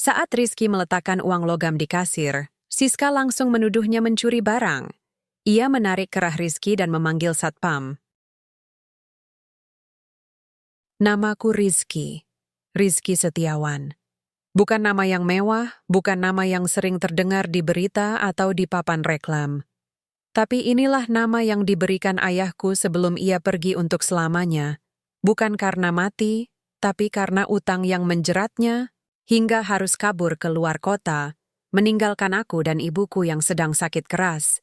Saat Rizky meletakkan uang logam di kasir, Siska langsung menuduhnya mencuri barang. Ia menarik kerah Rizky dan memanggil satpam. Namaku Rizky. Rizky Setiawan. Bukan nama yang mewah, bukan nama yang sering terdengar di berita atau di papan reklam. Tapi inilah nama yang diberikan ayahku sebelum ia pergi untuk selamanya. Bukan karena mati, tapi karena utang yang menjeratnya, hingga harus kabur ke luar kota, meninggalkan aku dan ibuku yang sedang sakit keras.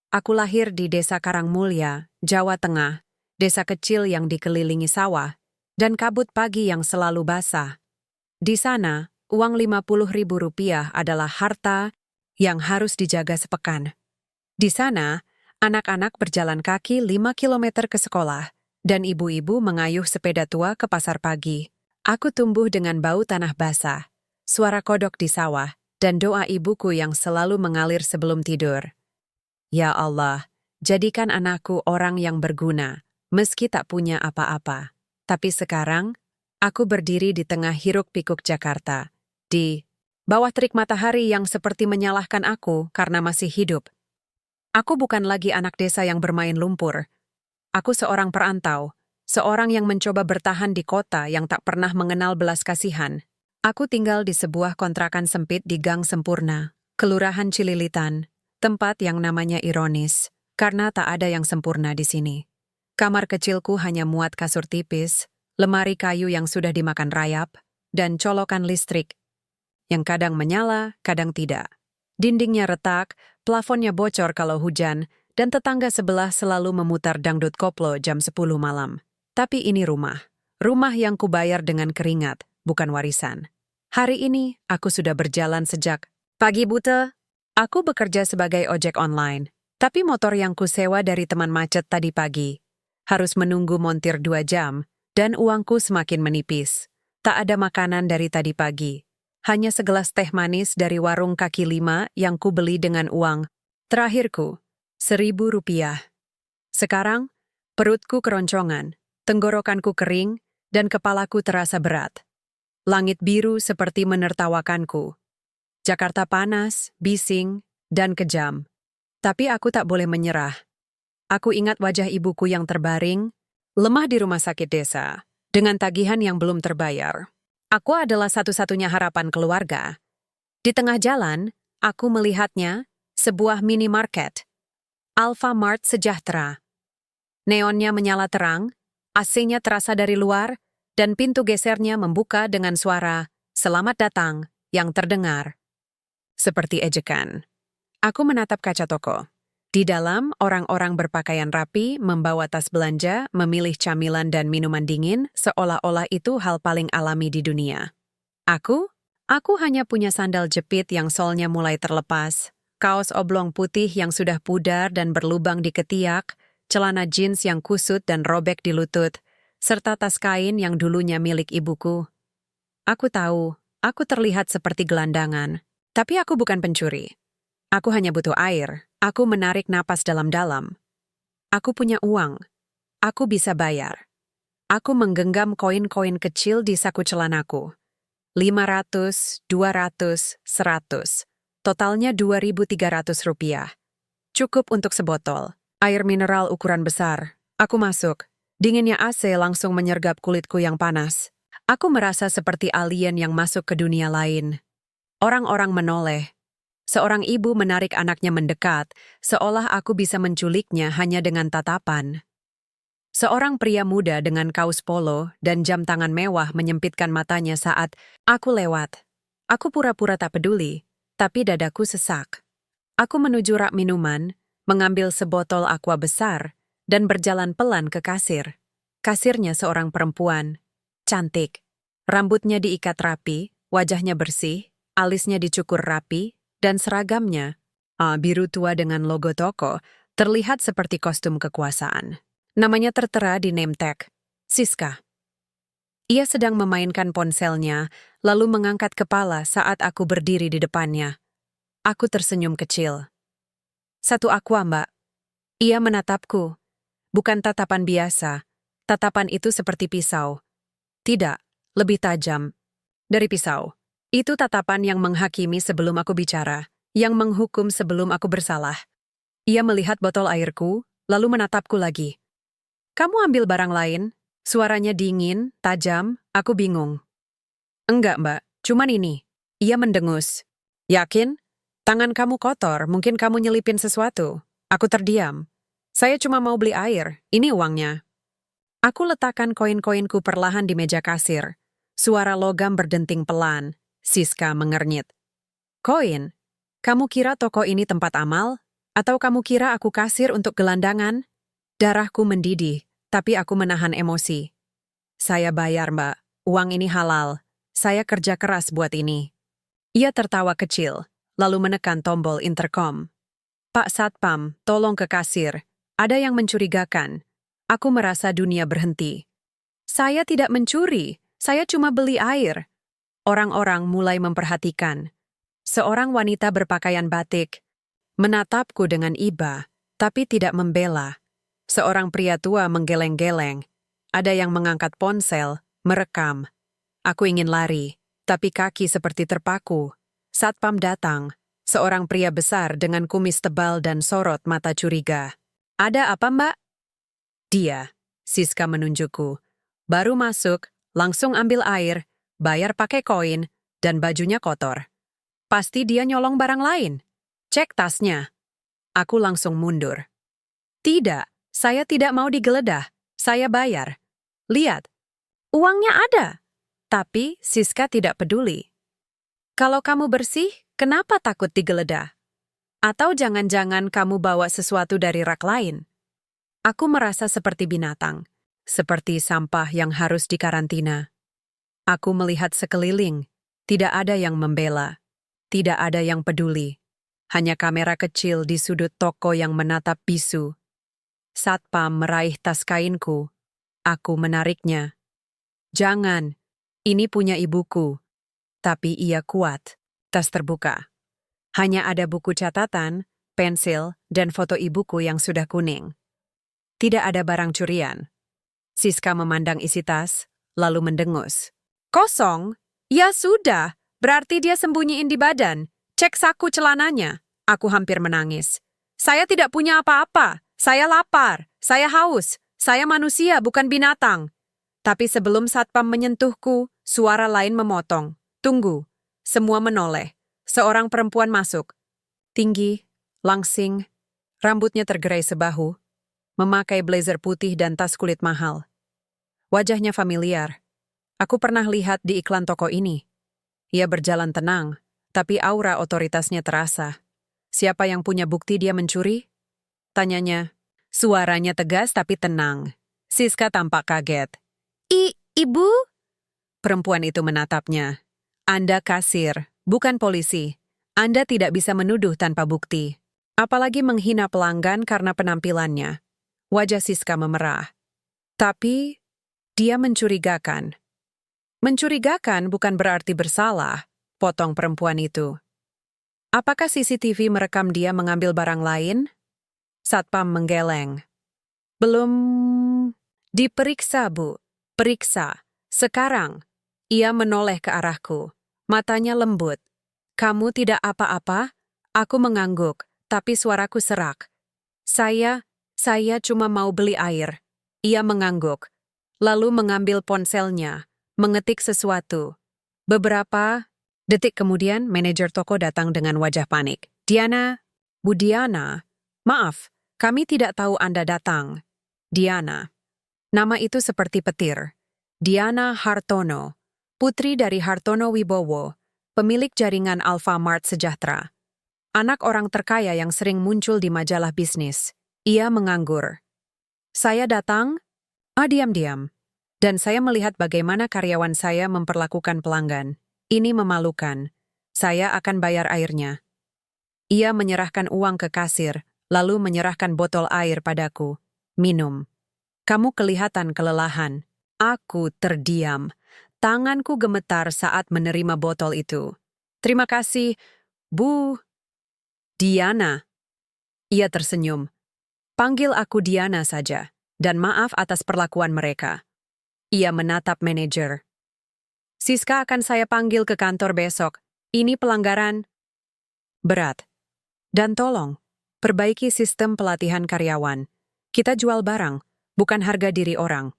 Aku lahir di Desa Karangmulya, Jawa Tengah, desa kecil yang dikelilingi sawah, dan kabut pagi yang selalu basah. Di sana, uang Rp50.000 adalah harta yang harus dijaga sepekan. Di sana, anak-anak berjalan kaki 5 kilometer ke sekolah, dan ibu-ibu mengayuh sepeda tua ke pasar pagi. Aku tumbuh dengan bau tanah basah, suara kodok di sawah, dan doa ibuku yang selalu mengalir sebelum tidur. Ya Allah, jadikan anakku orang yang berguna, meski tak punya apa-apa. Tapi sekarang, aku berdiri di tengah hiruk-pikuk Jakarta, di bawah terik matahari yang seperti menyalahkan aku karena masih hidup. Aku bukan lagi anak desa yang bermain lumpur. Aku seorang perantau, seorang yang mencoba bertahan di kota yang tak pernah mengenal belas kasihan. Aku tinggal di sebuah kontrakan sempit di Gang Sempurna, Kelurahan Cililitan, tempat yang namanya ironis, karena tak ada yang sempurna di sini. Kamar kecilku hanya muat kasur tipis, lemari kayu yang sudah dimakan rayap, dan colokan listrik yang kadang menyala, kadang tidak. Dindingnya retak, plafonnya bocor kalau hujan, dan tetangga sebelah selalu memutar dangdut koplo jam 10 malam. Tapi ini rumah. Rumah yang kubayar dengan keringat, bukan warisan. Hari ini, aku sudah berjalan sejak pagi buta. Aku bekerja sebagai ojek online, tapi motor yang kusewa dari teman macet tadi pagi harus menunggu montir 2 jam, dan uangku semakin menipis. Tak ada makanan dari tadi pagi. Hanya segelas teh manis dari warung kaki 5 yang kubeli dengan uang terakhirku, Rp1.000. Sekarang, perutku keroncongan, tenggorokanku kering, dan kepalaku terasa berat. Langit biru seperti menertawakanku. Jakarta panas, bising, dan kejam. Tapi aku tak boleh menyerah. Aku ingat wajah ibuku yang terbaring, lemah di rumah sakit desa, dengan tagihan yang belum terbayar. Aku adalah satu-satunya harapan keluarga. Di tengah jalan, aku melihatnya, sebuah minimarket. Alfamart Sejahtera. Neonnya menyala terang, AC-nya terasa dari luar, dan pintu gesernya membuka dengan suara, "Selamat datang," yang terdengar seperti ejekan. Aku menatap kaca toko. Di dalam, orang-orang berpakaian rapi, membawa tas belanja, memilih camilan dan minuman dingin, seolah-olah itu hal paling alami di dunia. Aku hanya punya sandal jepit yang solnya mulai terlepas, kaos oblong putih yang sudah pudar dan berlubang di ketiak, celana jeans yang kusut dan robek di lutut, serta tas kain yang dulunya milik ibuku. Aku tahu, aku terlihat seperti gelandangan, tapi aku bukan pencuri. Aku hanya butuh air. Aku menarik napas dalam-dalam. Aku punya uang. Aku bisa bayar. Aku menggenggam koin-koin kecil di saku celanaku. 500, 200, 100. Totalnya Rp2.300. Cukup untuk sebotol. Air mineral ukuran besar. Aku masuk. Dinginnya AC langsung menyergap kulitku yang panas. Aku merasa seperti alien yang masuk ke dunia lain. Orang-orang menoleh. Seorang ibu menarik anaknya mendekat, seolah aku bisa menculiknya hanya dengan tatapan. Seorang pria muda dengan kaos polo dan jam tangan mewah menyempitkan matanya saat aku lewat. Aku pura-pura tak peduli, tapi dadaku sesak. Aku menuju rak minuman, mengambil sebotol aqua besar, dan berjalan pelan ke kasir. Kasirnya seorang perempuan, cantik. Rambutnya diikat rapi, wajahnya bersih, alisnya dicukur rapi, dan seragamnya, biru tua dengan logo toko, terlihat seperti kostum kekuasaan. Namanya tertera di name tag, Siska. Ia sedang memainkan ponselnya, lalu mengangkat kepala saat aku berdiri di depannya. Aku tersenyum kecil. "1 aqua, Mbak." Ia menatapku. Bukan tatapan biasa. Tatapan itu seperti pisau. Tidak, lebih tajam dari pisau. Itu tatapan yang menghakimi sebelum aku bicara, yang menghukum sebelum aku bersalah. Ia melihat botol airku, lalu menatapku lagi. Kamu ambil barang lain? Suaranya dingin, tajam, aku bingung. Enggak, Mbak, cuman ini. Ia mendengus. Yakin? Tangan kamu kotor, mungkin kamu nyelipin sesuatu. Aku terdiam. Saya cuma mau beli air, ini uangnya. Aku letakkan koin-koinku perlahan di meja kasir. Suara logam berdenting pelan. Siska mengernyit. Koin? Kamu kira toko ini tempat amal? Atau kamu kira aku kasir untuk gelandangan? Darahku mendidih, tapi aku menahan emosi. Saya bayar, Mbak. Uang ini halal. Saya kerja keras buat ini. Ia tertawa kecil, lalu menekan tombol intercom. Pak Satpam, tolong ke kasir. Ada yang mencurigakan. Aku merasa dunia berhenti. Saya tidak mencuri, saya cuma beli air. Orang-orang mulai memperhatikan. Seorang wanita berpakaian batik menatapku dengan iba, tapi tidak membela. Seorang pria tua menggeleng-geleng. Ada yang mengangkat ponsel, merekam. Aku ingin lari, tapi kaki seperti terpaku. Satpam datang, seorang pria besar dengan kumis tebal dan sorot mata curiga. Ada apa, Mbak? Dia, Siska menunjukku. Baru masuk, langsung ambil air, bayar pakai koin, dan bajunya kotor. Pasti dia nyolong barang lain. Cek tasnya. Aku langsung mundur. Tidak, saya tidak mau digeledah. Saya bayar. Lihat, uangnya ada. Tapi Siska tidak peduli. Kalau kamu bersih, kenapa takut digeledah? Atau jangan-jangan kamu bawa sesuatu dari rak lain? Aku merasa seperti binatang, seperti sampah yang harus dikarantina. Aku melihat sekeliling, tidak ada yang membela, tidak ada yang peduli. Hanya kamera kecil di sudut toko yang menatap bisu. Satpam meraih tas kainku. Aku menariknya. Jangan, ini punya ibuku. Tapi ia kuat. Tas terbuka. Hanya ada buku catatan, pensil, dan foto ibuku yang sudah kuning. Tidak ada barang curian. Siska memandang isi tas, lalu mendengus. Kosong? Ya sudah, berarti dia sembunyiin di badan. Cek saku celananya. Aku hampir menangis. Saya tidak punya apa-apa. Saya lapar. Saya haus. Saya manusia, bukan binatang. Tapi sebelum Satpam menyentuhku, suara lain memotong. Tunggu. Semua menoleh. Seorang perempuan masuk. Tinggi, langsing, rambutnya tergerai sebahu, memakai blazer putih dan tas kulit mahal. Wajahnya familiar. Aku pernah lihat di iklan toko ini. Ia berjalan tenang, tapi aura otoritasnya terasa. Siapa yang punya bukti dia mencuri? Tanyanya. Suaranya tegas tapi tenang. Siska tampak kaget. Ibu? Perempuan itu menatapnya. Anda kasir, bukan polisi. Anda tidak bisa menuduh tanpa bukti. Apalagi menghina pelanggan karena penampilannya. Wajah Siska memerah. Tapi, dia mencurigakan. Mencurigakan bukan berarti bersalah, potong perempuan itu. Apakah CCTV merekam dia mengambil barang lain? Satpam menggeleng. Belum diperiksa, Bu. Periksa. Sekarang. Ia menoleh ke arahku. Matanya lembut. Kamu tidak apa-apa? Aku mengangguk, tapi suaraku serak. Saya cuma mau beli air. Ia mengangguk. Lalu mengambil ponselnya, mengetik sesuatu. Beberapa detik kemudian, manajer toko datang dengan wajah panik. Diana, Bu Diana, maaf, kami tidak tahu Anda datang. Diana. Nama itu seperti petir. Diana Hartono, putri dari Hartono Wibowo, pemilik jaringan Alfamart Sejahtera. Anak orang terkaya yang sering muncul di majalah bisnis. Ia menganggur. Saya datang? Diam-diam. Dan saya melihat bagaimana karyawan saya memperlakukan pelanggan. Ini memalukan. Saya akan bayar airnya. Ia menyerahkan uang ke kasir, lalu menyerahkan botol air padaku. Minum. Kamu kelihatan kelelahan. Aku terdiam. Tanganku gemetar saat menerima botol itu. Terima kasih, Bu. Diana. Ia tersenyum. Panggil aku Diana saja, dan maaf atas perlakuan mereka. Ia menatap manajer. Siska akan saya panggil ke kantor besok. Ini pelanggaran berat. Dan tolong, perbaiki sistem pelatihan karyawan. Kita jual barang, bukan harga diri orang.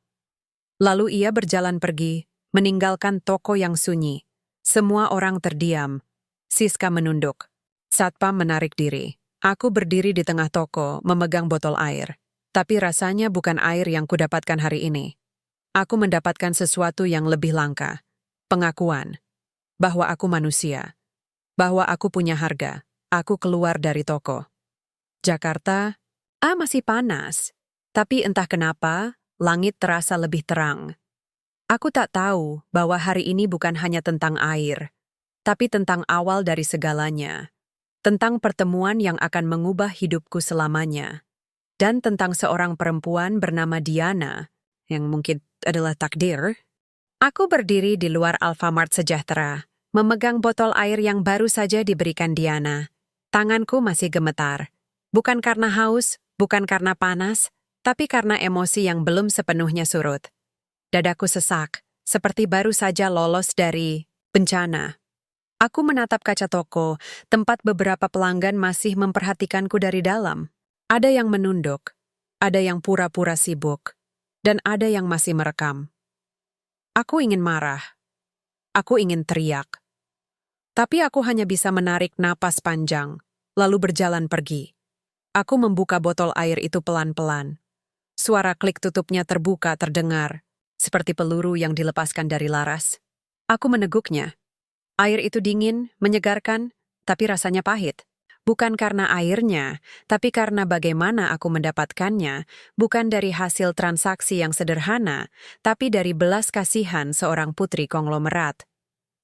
Lalu ia berjalan pergi, meninggalkan toko yang sunyi. Semua orang terdiam. Siska menunduk. Satpam menarik diri. Aku berdiri di tengah toko, memegang botol air. Tapi rasanya bukan air yang kudapatkan hari ini. Aku mendapatkan sesuatu yang lebih langka. Pengakuan. Bahwa aku manusia. Bahwa aku punya harga. Aku keluar dari toko. Jakarta, masih panas. Tapi entah kenapa, langit terasa lebih terang. Aku tak tahu bahwa hari ini bukan hanya tentang air, tapi tentang awal dari segalanya. Tentang pertemuan yang akan mengubah hidupku selamanya. Dan tentang seorang perempuan bernama Diana, yang mungkin adalah takdir. Aku berdiri di luar Alfamart Sejahtera, memegang botol air yang baru saja diberikan Diana. Tanganku masih gemetar. Bukan karena haus, bukan karena panas, tapi karena emosi yang belum sepenuhnya surut. Dadaku sesak, seperti baru saja lolos dari bencana. Aku menatap kaca toko, tempat beberapa pelanggan masih memperhatikanku dari dalam. Ada yang menunduk, ada yang pura-pura sibuk, dan ada yang masih merekam. Aku ingin marah. Aku ingin teriak. Tapi aku hanya bisa menarik napas panjang, lalu berjalan pergi. Aku membuka botol air itu pelan-pelan. Suara klik tutupnya terdengar, seperti peluru yang dilepaskan dari laras. Aku meneguknya. Air itu dingin, menyegarkan, tapi rasanya pahit. Bukan karena airnya, tapi karena bagaimana aku mendapatkannya, bukan dari hasil transaksi yang sederhana, tapi dari belas kasihan seorang putri konglomerat.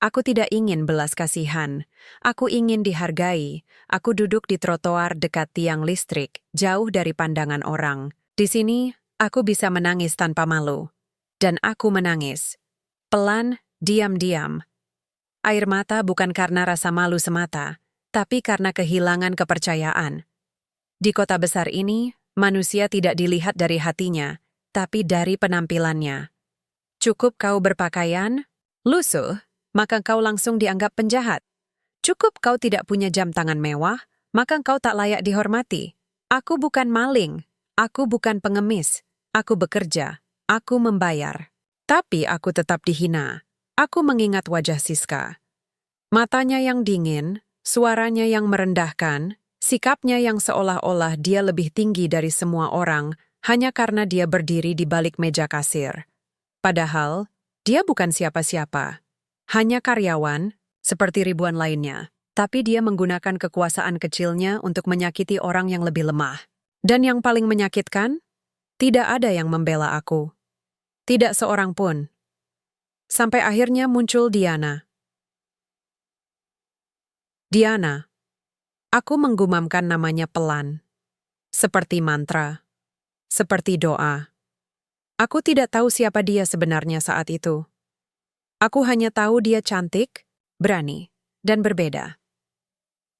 Aku tidak ingin belas kasihan. Aku ingin dihargai. Aku duduk di trotoar dekat tiang listrik, jauh dari pandangan orang. Di sini, aku bisa menangis tanpa malu. Dan aku menangis. Pelan, diam-diam. Air mata bukan karena rasa malu semata, tapi karena kehilangan kepercayaan. Di kota besar ini, manusia tidak dilihat dari hatinya, tapi dari penampilannya. Cukup kau berpakaian, lusuh, maka kau langsung dianggap penjahat. Cukup kau tidak punya jam tangan mewah, maka kau tak layak dihormati. Aku bukan maling, aku bukan pengemis, aku bekerja, aku membayar. Tapi aku tetap dihina. Aku mengingat wajah Siska. Matanya yang dingin, suaranya yang merendahkan, sikapnya yang seolah-olah dia lebih tinggi dari semua orang hanya karena dia berdiri di balik meja kasir. Padahal, dia bukan siapa-siapa. Hanya karyawan, seperti ribuan lainnya. Tapi dia menggunakan kekuasaan kecilnya untuk menyakiti orang yang lebih lemah. Dan yang paling menyakitkan, tidak ada yang membela aku. Tidak seorang pun. Sampai akhirnya muncul Diana. Diana. Aku menggumamkan namanya pelan. Seperti mantra. Seperti doa. Aku tidak tahu siapa dia sebenarnya saat itu. Aku hanya tahu dia cantik, berani, dan berbeda.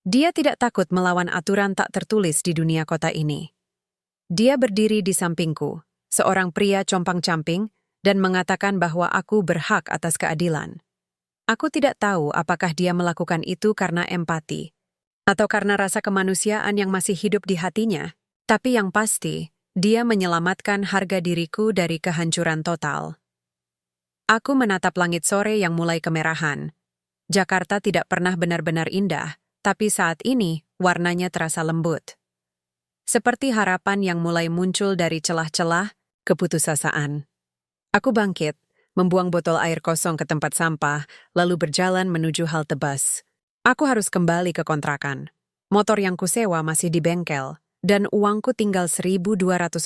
Dia tidak takut melawan aturan tak tertulis di dunia kota ini. Dia berdiri di sampingku, seorang pria compang-camping, dan mengatakan bahwa aku berhak atas keadilan. Aku tidak tahu apakah dia melakukan itu karena empati, atau karena rasa kemanusiaan yang masih hidup di hatinya, tapi yang pasti, dia menyelamatkan harga diriku dari kehancuran total. Aku menatap langit sore yang mulai kemerahan. Jakarta tidak pernah benar-benar indah, tapi saat ini warnanya terasa lembut. Seperti harapan yang mulai muncul dari celah-celah keputusasaan. Aku bangkit, membuang botol air kosong ke tempat sampah, lalu berjalan menuju halte bus. Aku harus kembali ke kontrakan. Motor yang kusewa masih di bengkel, dan uangku tinggal Rp1.200.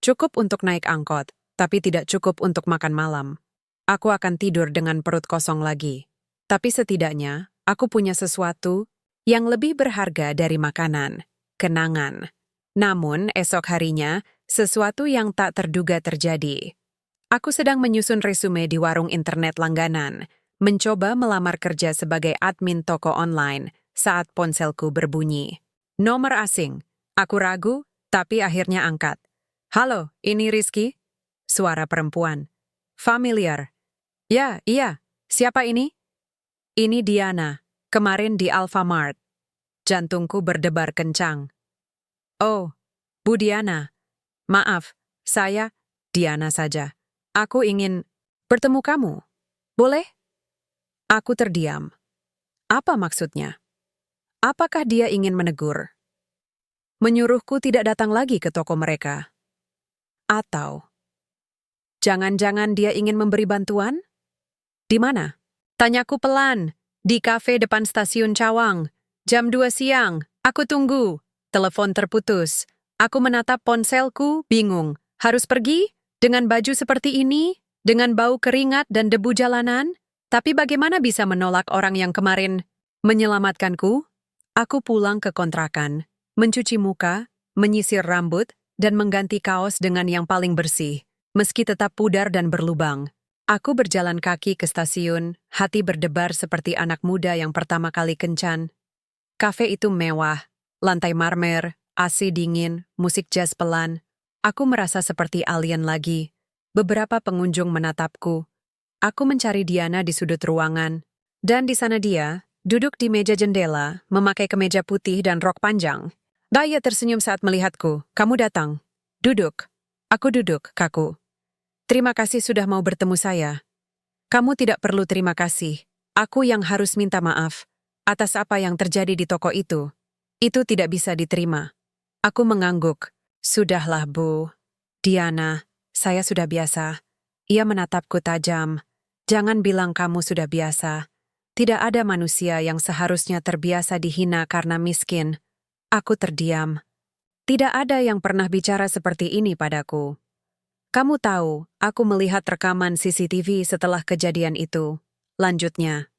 Cukup untuk naik angkot, tapi tidak cukup untuk makan malam. Aku akan tidur dengan perut kosong lagi. Tapi setidaknya, aku punya sesuatu yang lebih berharga dari makanan, kenangan. Namun, esok harinya, sesuatu yang tak terduga terjadi. Aku sedang menyusun resume di warung internet langganan, mencoba melamar kerja sebagai admin toko online saat ponselku berbunyi. Nomor asing. Aku ragu, tapi akhirnya angkat. Halo, ini Rizky? Suara perempuan. Familiar. Ya, iya. Siapa ini? Ini Diana, kemarin di Alfamart. Jantungku berdebar kencang. Oh, Bu Diana. Maaf, saya Diana saja. Aku ingin bertemu kamu. Boleh? Aku terdiam. Apa maksudnya? Apakah dia ingin menegur? Menyuruhku tidak datang lagi ke toko mereka? Atau jangan-jangan dia ingin memberi bantuan? Di mana? Tanyaku pelan. Di kafe depan stasiun Cawang. Jam 2 siang. Aku tunggu. Telepon terputus. Aku menatap ponselku, bingung. Harus pergi? Dengan baju seperti ini? Dengan bau keringat dan debu jalanan? Tapi bagaimana bisa menolak orang yang kemarin menyelamatkanku? Aku pulang ke kontrakan, mencuci muka, menyisir rambut, dan mengganti kaos dengan yang paling bersih, meski tetap pudar dan berlubang. Aku berjalan kaki ke stasiun, hati berdebar seperti anak muda yang pertama kali kencan. Kafe itu mewah, lantai marmer, AC dingin, musik jazz pelan. Aku merasa seperti alien lagi. Beberapa pengunjung menatapku. Aku mencari Diana di sudut ruangan. Dan di sana dia, duduk di meja jendela, memakai kemeja putih dan rok panjang. Dia tersenyum saat melihatku. Kamu datang. Duduk. Aku duduk, kaku. Terima kasih sudah mau bertemu saya. Kamu tidak perlu terima kasih. Aku yang harus minta maaf atas apa yang terjadi di toko itu. Itu tidak bisa diterima. Aku mengangguk. Sudahlah, Bu. Diana, saya sudah biasa. Ia menatapku tajam. Jangan bilang kamu sudah biasa. Tidak ada manusia yang seharusnya terbiasa dihina karena miskin. Aku terdiam. Tidak ada yang pernah bicara seperti ini padaku. Kamu tahu, aku melihat rekaman CCTV setelah kejadian itu. Lanjutnya.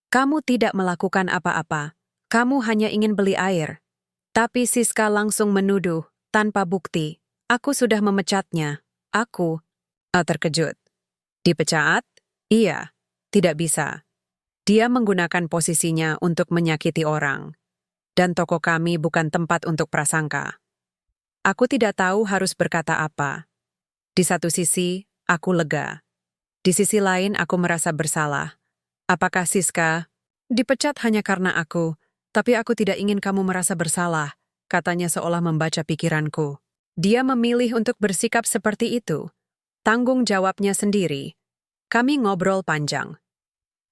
Kamu tidak melakukan apa-apa. Kamu hanya ingin beli air. Tapi Siska langsung menuduh, tanpa bukti. Aku sudah memecatnya. Aku terkejut. Dipecat? Iya. Tidak bisa. Dia menggunakan posisinya untuk menyakiti orang. Dan toko kami bukan tempat untuk prasangka. Aku tidak tahu harus berkata apa. Di satu sisi, aku lega. Di sisi lain, aku merasa bersalah. Apakah Siska dipecat hanya karena aku, tapi aku tidak ingin kamu merasa bersalah, katanya seolah membaca pikiranku. Dia memilih untuk bersikap seperti itu. Tanggung jawabnya sendiri. Kami ngobrol panjang.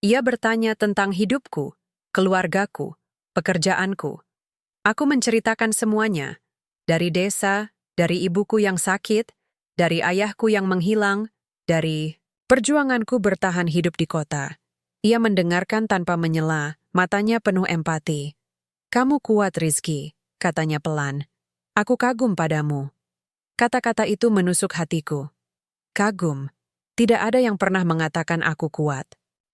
Ia bertanya tentang hidupku, keluargaku, pekerjaanku. Aku menceritakan semuanya. Dari desa, dari ibuku yang sakit, dari ayahku yang menghilang, dari perjuanganku bertahan hidup di kota. Ia mendengarkan tanpa menyela, matanya penuh empati. Kamu kuat, Rizky, katanya pelan. Aku kagum padamu. Kata-kata itu menusuk hatiku. Kagum. Tidak ada yang pernah mengatakan aku kuat.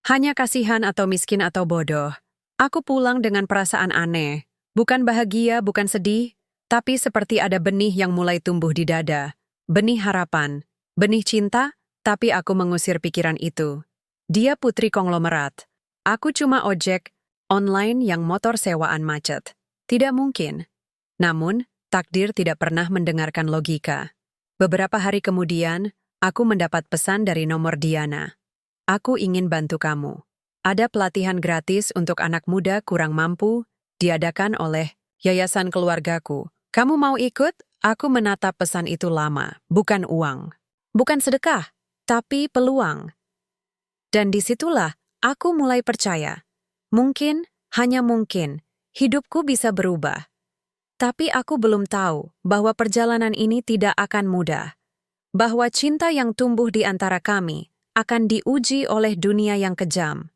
Hanya kasihan atau miskin atau bodoh. Aku pulang dengan perasaan aneh. Bukan bahagia, bukan sedih, tapi seperti ada benih yang mulai tumbuh di dada. Benih harapan, benih cinta, tapi aku mengusir pikiran itu. Dia putri konglomerat. Aku cuma ojek online yang motor sewaan macet. Tidak mungkin. Namun, takdir tidak pernah mendengarkan logika. Beberapa hari kemudian, aku mendapat pesan dari nomor Diana. Aku ingin bantu kamu. Ada pelatihan gratis untuk anak muda kurang mampu, diadakan oleh Yayasan Keluargaku. Kamu mau ikut? Aku menatap pesan itu lama, bukan uang. Bukan sedekah, tapi peluang. Dan disitulah aku mulai percaya. Mungkin, hanya mungkin, hidupku bisa berubah. Tapi aku belum tahu bahwa perjalanan ini tidak akan mudah. Bahwa cinta yang tumbuh di antara kami akan diuji oleh dunia yang kejam.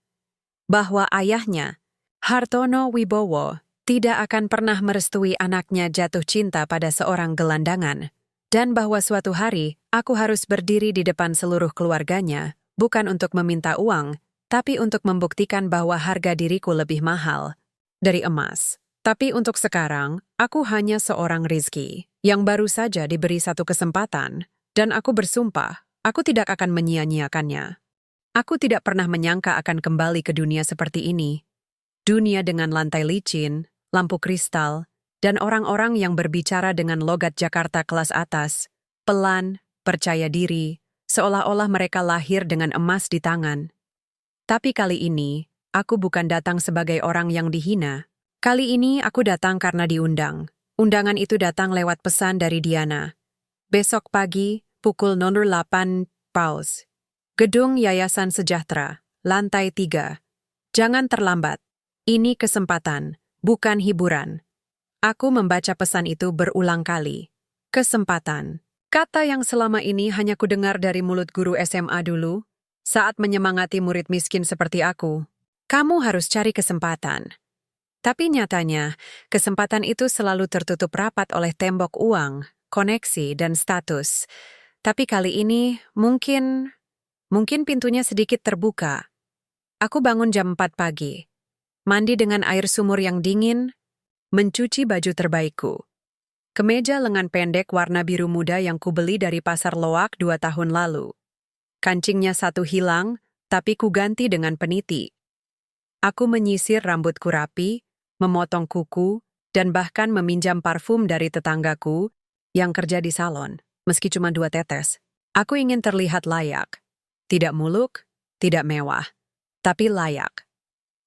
Bahwa ayahnya, Hartono Wibowo, tidak akan pernah merestui anaknya jatuh cinta pada seorang gelandangan, dan bahwa suatu hari aku harus berdiri di depan seluruh keluarganya, bukan untuk meminta uang, tapi untuk membuktikan bahwa harga diriku lebih mahal dari emas. Tapi untuk sekarang, aku hanya seorang Rizky, yang baru saja diberi satu kesempatan, dan aku bersumpah, aku tidak akan menyia-nyiakannya. Aku tidak pernah menyangka akan kembali ke dunia seperti ini. Dunia dengan lantai licin, lampu kristal, dan orang-orang yang berbicara dengan logat Jakarta kelas atas, pelan, percaya diri, seolah-olah mereka lahir dengan emas di tangan. Tapi kali ini, aku bukan datang sebagai orang yang dihina. Kali ini aku datang karena diundang. Undangan itu datang lewat pesan dari Diana. Besok pagi, pukul 08 Paus. Gedung Yayasan Sejahtera, lantai 3. Jangan terlambat. Ini kesempatan, bukan hiburan. Aku membaca pesan itu berulang kali. Kesempatan. Kata yang selama ini hanya kudengar dari mulut guru SMA dulu, saat menyemangati murid miskin seperti aku. Kamu harus cari kesempatan. Tapi nyatanya, kesempatan itu selalu tertutup rapat oleh tembok uang, koneksi, dan status. Tapi kali ini, mungkin pintunya sedikit terbuka. Aku bangun jam 4 pagi. Mandi dengan air sumur yang dingin, mencuci baju terbaikku. Kemeja lengan pendek warna biru muda yang kubeli dari pasar loak 2 tahun lalu. Kancingnya satu hilang, tapi kuganti dengan peniti. Aku menyisir rambutku rapi, memotong kuku, dan bahkan meminjam parfum dari tetanggaku yang kerja di salon, meski cuma 2 tetes. Aku ingin terlihat layak. Tidak muluk, tidak mewah, tapi layak.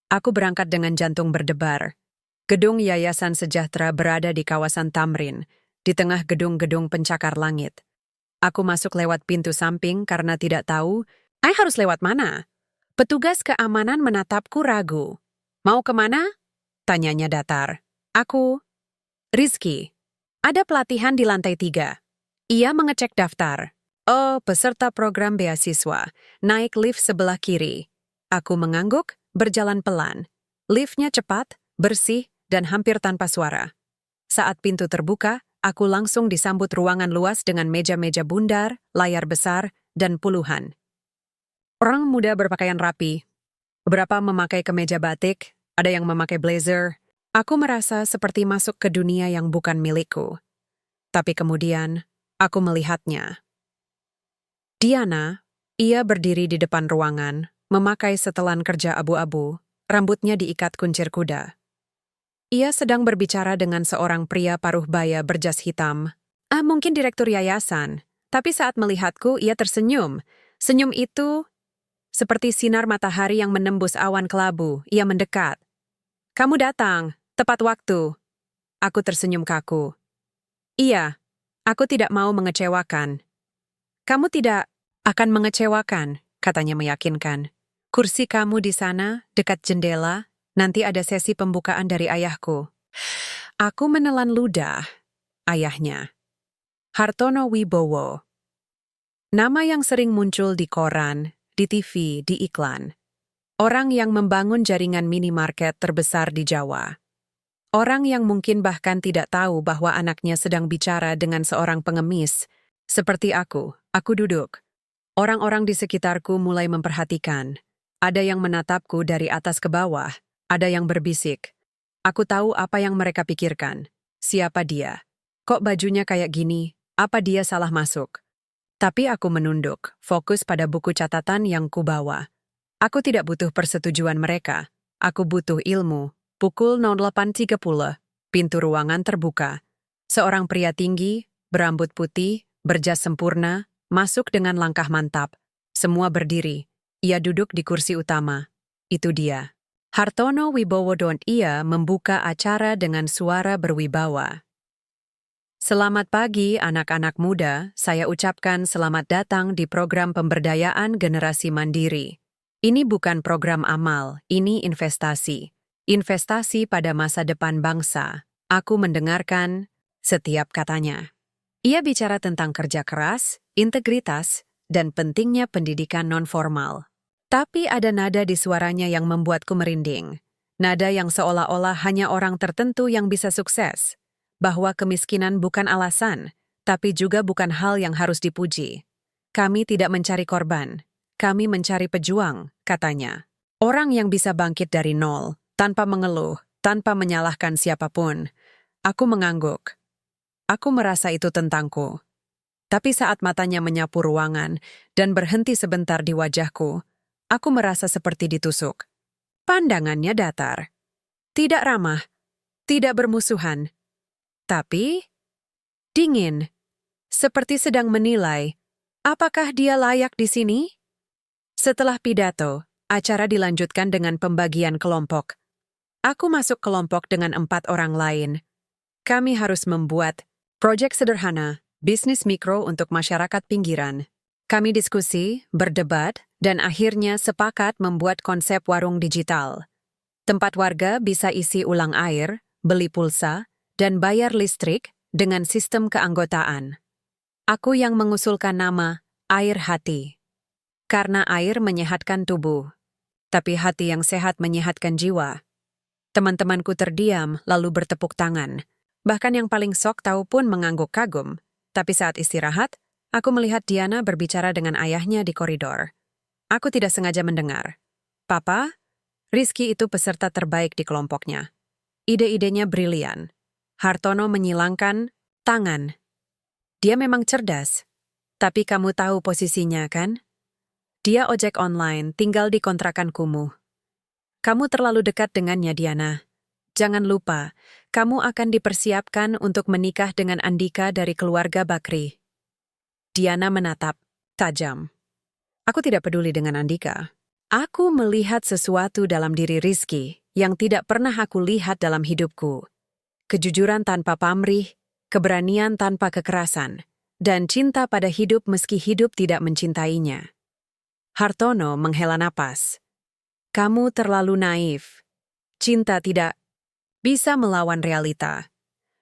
Aku berangkat dengan jantung berdebar. Gedung Yayasan Sejahtera berada di kawasan Tamrin, di tengah gedung-gedung pencakar langit. Aku masuk lewat pintu samping karena tidak tahu, harus lewat mana? Petugas keamanan menatapku ragu. Mau kemana? Tanyanya datar. Aku, Rizky. Ada pelatihan di lantai 3. Ia mengecek daftar. Oh, peserta program beasiswa. Naik lift sebelah kiri. Aku mengangguk, berjalan pelan. Liftnya cepat, bersih, dan hampir tanpa suara. Saat pintu terbuka, aku langsung disambut ruangan luas dengan meja-meja bundar, layar besar, dan puluhan orang muda berpakaian rapi. Beberapa memakai kemeja batik, ada yang memakai blazer. Aku merasa seperti masuk ke dunia yang bukan milikku. Tapi kemudian, aku melihatnya. Diana, ia berdiri di depan ruangan, memakai setelan kerja abu-abu, rambutnya diikat kuncir kuda. Ia sedang berbicara dengan seorang pria paruh baya berjas hitam. Mungkin direktur yayasan. Tapi saat melihatku, ia tersenyum. Senyum itu seperti sinar matahari yang menembus awan kelabu. Ia mendekat. Kamu datang, tepat waktu. Aku tersenyum kaku. Iya, aku tidak mau mengecewakan. Kamu tidak akan mengecewakan, katanya meyakinkan. Kursi kamu di sana, dekat jendela. Nanti ada sesi pembukaan dari ayahku. Aku menelan ludah. Ayahnya. Hartono Wibowo. Nama yang sering muncul di koran, di TV, di iklan. Orang yang membangun jaringan minimarket terbesar di Jawa. Orang yang mungkin bahkan tidak tahu bahwa anaknya sedang bicara dengan seorang pengemis. Seperti aku duduk. Orang-orang di sekitarku mulai memperhatikan. Ada yang menatapku dari atas ke bawah. Ada yang berbisik. Aku tahu apa yang mereka pikirkan. Siapa dia? Kok bajunya kayak gini? Apa dia salah masuk? Tapi aku menunduk, fokus pada buku catatan yang kubawa. Aku tidak butuh persetujuan mereka. Aku butuh ilmu. Pukul 08.30, pintu ruangan terbuka. Seorang pria tinggi, berambut putih, berjas sempurna, masuk dengan langkah mantap. Semua berdiri. Ia duduk di kursi utama. Itu dia. Hartono Wibowo. Ia membuka acara dengan suara berwibawa. Selamat pagi anak-anak muda, saya ucapkan selamat datang di program pemberdayaan generasi mandiri. Ini bukan program amal, ini investasi. Investasi pada masa depan bangsa. Aku mendengarkan setiap katanya. Ia bicara tentang kerja keras, integritas, dan pentingnya pendidikan non-formal. Tapi ada nada di suaranya yang membuatku merinding. Nada yang seolah-olah hanya orang tertentu yang bisa sukses. Bahwa kemiskinan bukan alasan, tapi juga bukan hal yang harus dipuji. Kami tidak mencari korban. Kami mencari pejuang, katanya. Orang yang bisa bangkit dari nol, tanpa mengeluh, tanpa menyalahkan siapapun. Aku mengangguk. Aku merasa itu tentangku. Tapi saat matanya menyapu ruangan dan berhenti sebentar di wajahku, aku merasa seperti ditusuk. Pandangannya datar. Tidak ramah. Tidak bermusuhan. Tapi dingin. Seperti sedang menilai, apakah dia layak di sini? Setelah pidato, Acara dilanjutkan dengan pembagian kelompok. Aku masuk kelompok dengan 4 orang lain. Kami harus membuat proyek sederhana, bisnis mikro untuk masyarakat pinggiran. Kami diskusi, berdebat, dan akhirnya sepakat membuat konsep warung digital. Tempat warga bisa isi ulang air, beli pulsa, dan bayar listrik dengan sistem keanggotaan. Aku yang mengusulkan nama Air Hati. Karena air menyehatkan tubuh. Tapi hati yang sehat menyehatkan jiwa. Teman-temanku terdiam lalu bertepuk tangan. Bahkan yang paling sok tahu pun mengangguk kagum. Tapi saat istirahat, aku melihat Diana berbicara dengan ayahnya di koridor. Aku tidak sengaja mendengar. Papa, Rizky itu peserta terbaik di kelompoknya. Ide-idenya brilian. Hartono menyilangkan tangan. Dia memang cerdas. Tapi kamu tahu posisinya, kan? Dia ojek online, tinggal di kontrakan kumuh. Kamu terlalu dekat dengannya, Diana. Jangan lupa, kamu akan dipersiapkan untuk menikah dengan Andika dari keluarga Bakri. Diana menatap, tajam. Aku tidak peduli dengan Andika. Aku melihat sesuatu dalam diri Rizky yang tidak pernah aku lihat dalam hidupku. Kejujuran tanpa pamrih, keberanian tanpa kekerasan, dan cinta pada hidup meski hidup tidak mencintainya. Hartono menghela napas. Kamu terlalu naif. Cinta tidak bisa melawan realita.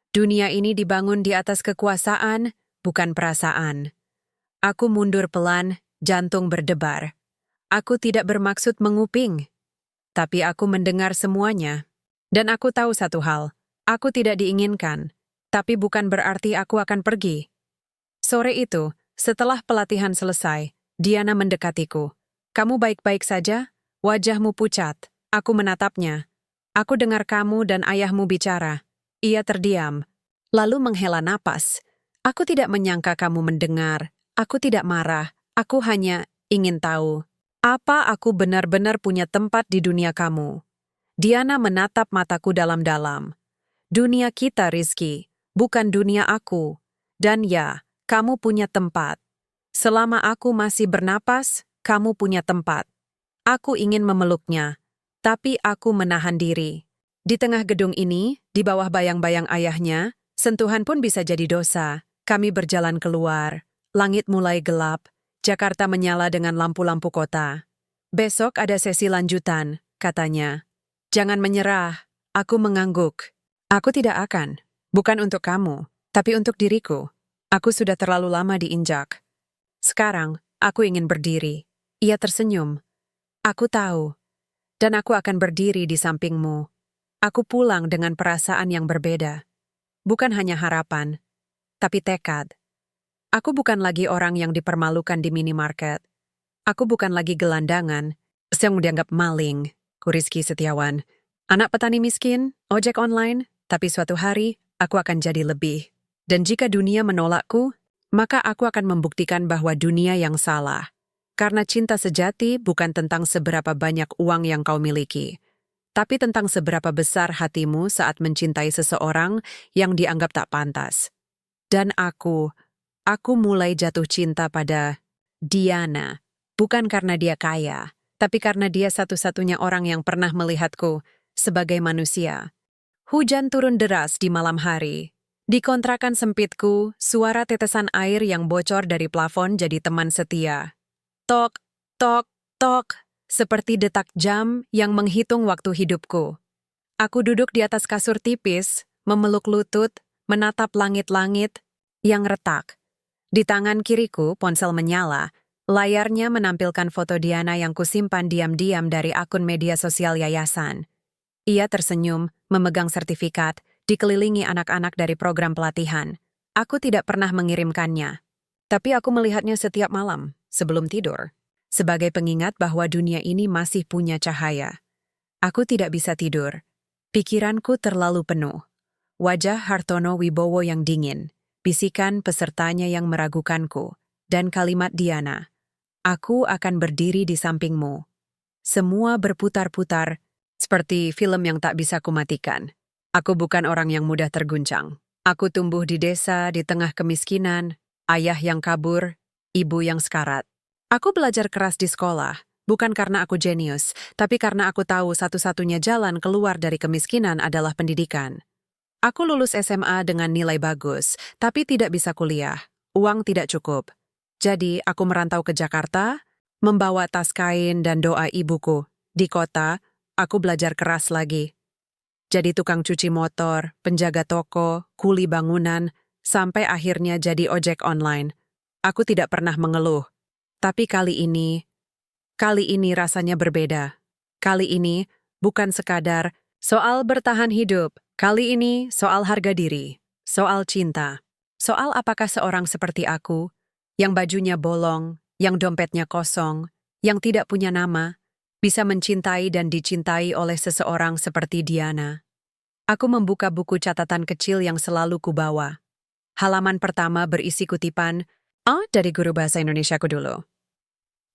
Dunia ini dibangun di atas kekuasaan, bukan perasaan. Aku mundur pelan, jantung berdebar. Aku tidak bermaksud menguping. Tapi aku mendengar semuanya. Dan aku tahu satu hal, aku tidak diinginkan. Tapi bukan berarti aku akan pergi. Sore itu, setelah pelatihan selesai, Diana mendekatiku. Kamu baik-baik saja? Wajahmu pucat. Aku menatapnya. Aku dengar kamu dan ayahmu bicara. Ia terdiam, lalu menghela napas. Aku tidak menyangka kamu mendengar. Aku tidak marah. Aku hanya ingin tahu. Apa aku benar-benar punya tempat di dunia kamu? Diana menatap mataku dalam-dalam. Dunia kita, Rizky, bukan dunia aku. Dan ya, kamu punya tempat. Selama aku masih bernapas, kamu punya tempat. Aku ingin memeluknya, tapi aku menahan diri. Di tengah gedung ini, di bawah bayang-bayang ayahnya, sentuhan pun bisa jadi dosa. Kami berjalan keluar. Langit mulai gelap. Jakarta menyala dengan lampu-lampu kota. Besok ada sesi lanjutan, katanya. Jangan menyerah. Aku mengangguk. Aku tidak akan. Bukan untuk kamu, tapi untuk diriku. Aku sudah terlalu lama diinjak. Sekarang, aku ingin berdiri. Ia tersenyum. Aku tahu. Dan aku akan berdiri di sampingmu. Aku pulang dengan perasaan yang berbeda. Bukan hanya harapan, tapi tekad. Aku bukan lagi orang yang dipermalukan di minimarket. Aku bukan lagi gelandangan, yang dianggap maling, Rizky Setiawan. Anak petani miskin, ojek online, tapi suatu hari aku akan jadi lebih. Dan jika dunia menolakku, maka aku akan membuktikan bahwa dunia yang salah. Karena cinta sejati bukan tentang seberapa banyak uang yang kau miliki, tapi tentang seberapa besar hatimu saat mencintai seseorang yang dianggap tak pantas. Dan aku mulai jatuh cinta pada Diana, bukan karena dia kaya, tapi karena dia satu-satunya orang yang pernah melihatku sebagai manusia. Hujan turun deras di malam hari. Di kontrakan sempitku, suara tetesan air yang bocor dari plafon jadi teman setia. Tok, tok, tok, seperti detak jam yang menghitung waktu hidupku. Aku duduk di atas kasur tipis, memeluk lutut, menatap langit-langit yang retak. Di tangan kiriku, ponsel menyala. Layarnya menampilkan foto Diana yang kusimpan diam-diam dari akun media sosial yayasan. Ia tersenyum, memegang sertifikat, dikelilingi anak-anak dari program pelatihan. Aku tidak pernah mengirimkannya. Tapi aku melihatnya setiap malam, sebelum tidur. Sebagai pengingat bahwa dunia ini masih punya cahaya. Aku tidak bisa tidur. Pikiranku terlalu penuh. Wajah Hartono Wibowo yang dingin. Bisikan pesertanya yang meragukanku. Dan kalimat Diana. Aku akan berdiri di sampingmu. Semua berputar-putar, seperti film yang tak bisa kumatikan. Aku bukan orang yang mudah terguncang. Aku tumbuh di desa, di tengah kemiskinan, ayah yang kabur, ibu yang sekarat. Aku belajar keras di sekolah, Bukan karena aku jenius, tapi karena aku tahu satu-satunya jalan keluar dari kemiskinan adalah pendidikan. Aku lulus SMA dengan nilai bagus, tapi tidak bisa kuliah. Uang tidak cukup. Jadi, aku merantau ke Jakarta, membawa tas kain dan doa ibuku. Di kota, aku belajar keras lagi. Jadi tukang cuci motor, penjaga toko, kuli bangunan, sampai akhirnya jadi ojek online. Aku tidak pernah mengeluh. Tapi kali ini rasanya berbeda. Kali ini bukan sekadar soal bertahan hidup. Kali ini soal harga diri, soal cinta, soal apakah seorang seperti aku, yang bajunya bolong, yang dompetnya kosong, yang tidak punya nama, bisa mencintai dan dicintai oleh seseorang seperti Diana. Aku membuka buku catatan kecil yang selalu kubawa. Halaman pertama berisi kutipan, dari guru bahasa Indonesiaku dulu.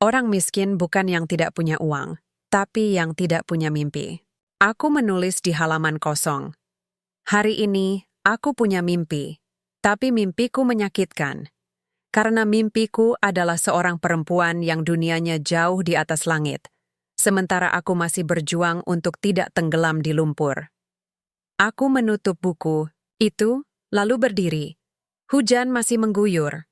Orang miskin bukan yang tidak punya uang, tapi yang tidak punya mimpi. Aku menulis di halaman kosong. Hari ini, aku punya mimpi, tapi mimpiku menyakitkan. Karena mimpiku adalah seorang perempuan yang dunianya jauh di atas langit, sementara aku masih berjuang untuk tidak tenggelam di lumpur. Aku menutup buku itu, lalu berdiri. Hujan masih mengguyur.